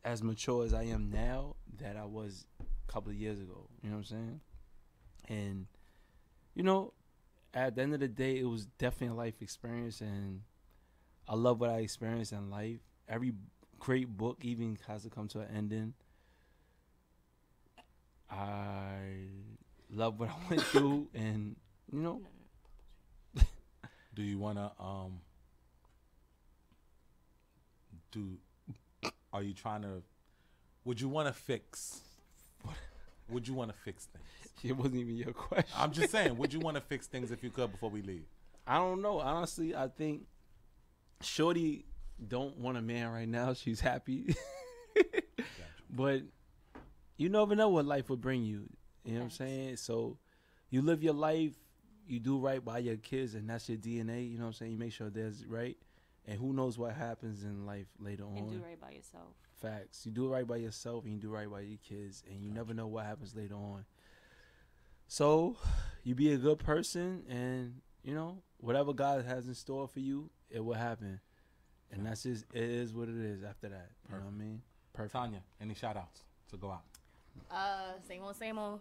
as mature as I am now that I was a couple of years ago. You know what I'm saying? And, at the end of the day, it was definitely a life experience, and I love what I experienced in life. Every great book even has to come to an ending. I love what I went through, and, Do you want to are you trying to, would you want to fix things? It wasn't even your question. I'm just saying, would you want to fix things if you could before we leave? I don't know. Honestly, I think Shorty don't want a man right now. She's happy. But you never know what life will bring you. You know what I'm saying? So you live your life, you do right by your kids, and that's your DNA. You know what I'm saying? You make sure there's right. And who knows what happens in life later on. And do right by yourself. Facts. You do right by yourself and you do right by your kids, and you never know what happens later on. So you be a good person, and whatever God has in store for you, it will happen. And that's just, it is what it is after that. You know what I mean? Perfect. Tanya, any shout outs to go out? Same old.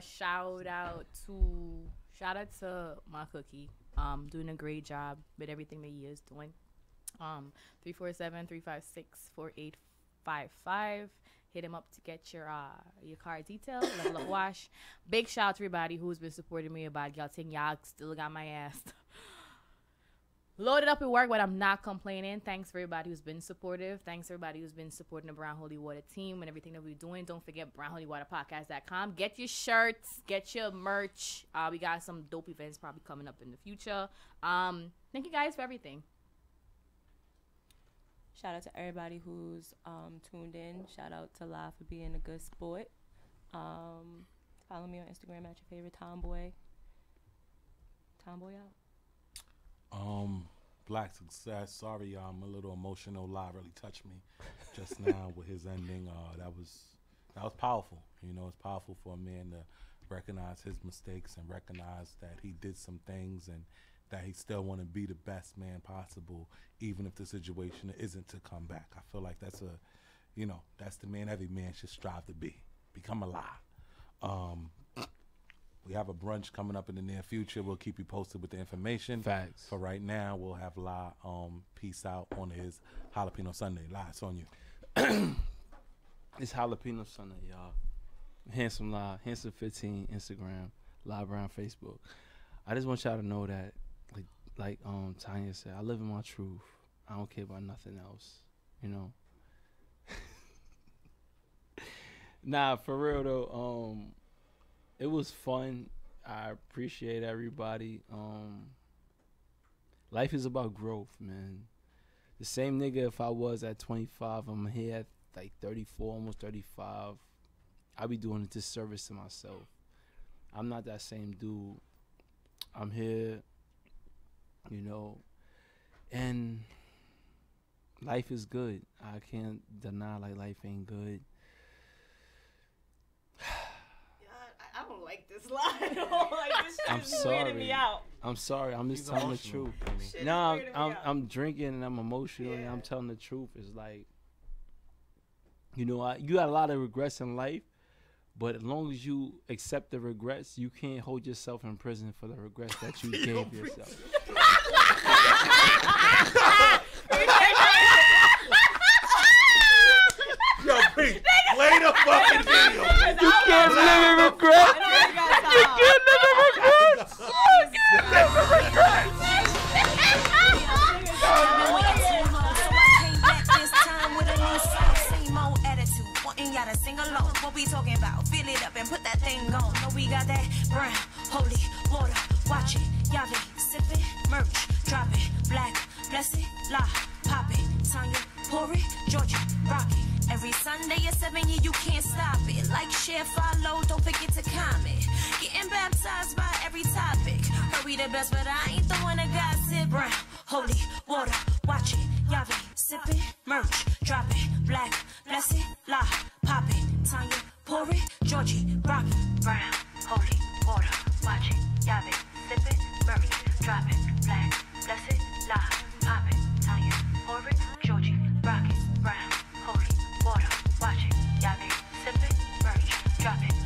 Shout out to my cookie. Doing a great job with everything that he is doing. 347-356-4855. hit him up to get your car detailed, level up wash. Big shout out to everybody who's been supporting me at Bad Gyal Tanya. Y'all still got my ass loaded up at work, but I'm not complaining. Thanks for everybody who's been supportive. Thanks for everybody who's been supporting the Brown Holy Water team and everything that we're doing. Don't forget brownholywaterpodcast.com. Get your shirts, get your merch. We got some dope events probably coming up in the future. Thank you guys for everything. Shout out to everybody who's tuned in. Shout out to La for being a good sport. Follow me on Instagram at your favorite tomboy. Tomboy out. Black Success. Sorry, y'all. I'm a little emotional. La really touched me just now with his ending. That was powerful. You know, it's powerful for a man to recognize his mistakes and recognize that he did some things and that he still want to be the best man possible, even if the situation isn't to come back. I feel like that's the man every man should strive to be. Become a La. We have a brunch coming up in the near future. We'll keep you posted with the information. Facts. For right now, we'll have La peace out on his Jalapeno Sunday. La, it's on you. It's Jalapeno Sunday, y'all. Handsome La, Handsome15, Instagram, La Brown, Facebook. I just want y'all to know that, like Tanya said, I live in my truth. I don't care about nothing else, you know. Nah, for real though. It was fun. I appreciate everybody. Life is about growth, man. The same nigga if I was at 25, I'm here at like 34, almost 35. I be doing a disservice to myself. I'm not that same dude. I'm here, you know, and life is good. I can't deny like life ain't good. I don't like this line. Like, this shit is weirding me out. I'm sorry. I'm just He's telling the emotional. truth. No, I'm drinking and I'm emotional and I'm telling the truth. It's like, you know, you got a lot of regrets in life, but as long as you accept the regrets, you can't hold yourself in prison for the regrets that you gave yourself. Yo, Pete, play the fucking video. You can't live in regret. You can't live in regret. You can't live in regret. Y'all to sing along. What we talking about? Fill it up and put that thing on. No, we got that brown, holy water. Watch it. Y'all be sipping, merch, drop it. Black, blessed, la, pop it. Tanya, pour it, Georgie, rock it. Every Sunday at 7, yeah, you can't stop it. Like, share, follow, don't forget to comment. Getting baptized by every topic. Heard we the best, but I ain't the one that gossip. Brown, holy water, watch it. Y'all be sipping, merch, drop it. Black, blessed, la, pop it. Tanya, pour it, Georgie, rock it. Brown, holy water, watch it. Y'all be sipping, merch, drop it. Black, blessed, la, pop it. Tanya, pour it, Georgie, rock it. Brown, holy water, watch it. Y'all be sipping, merch, drop it.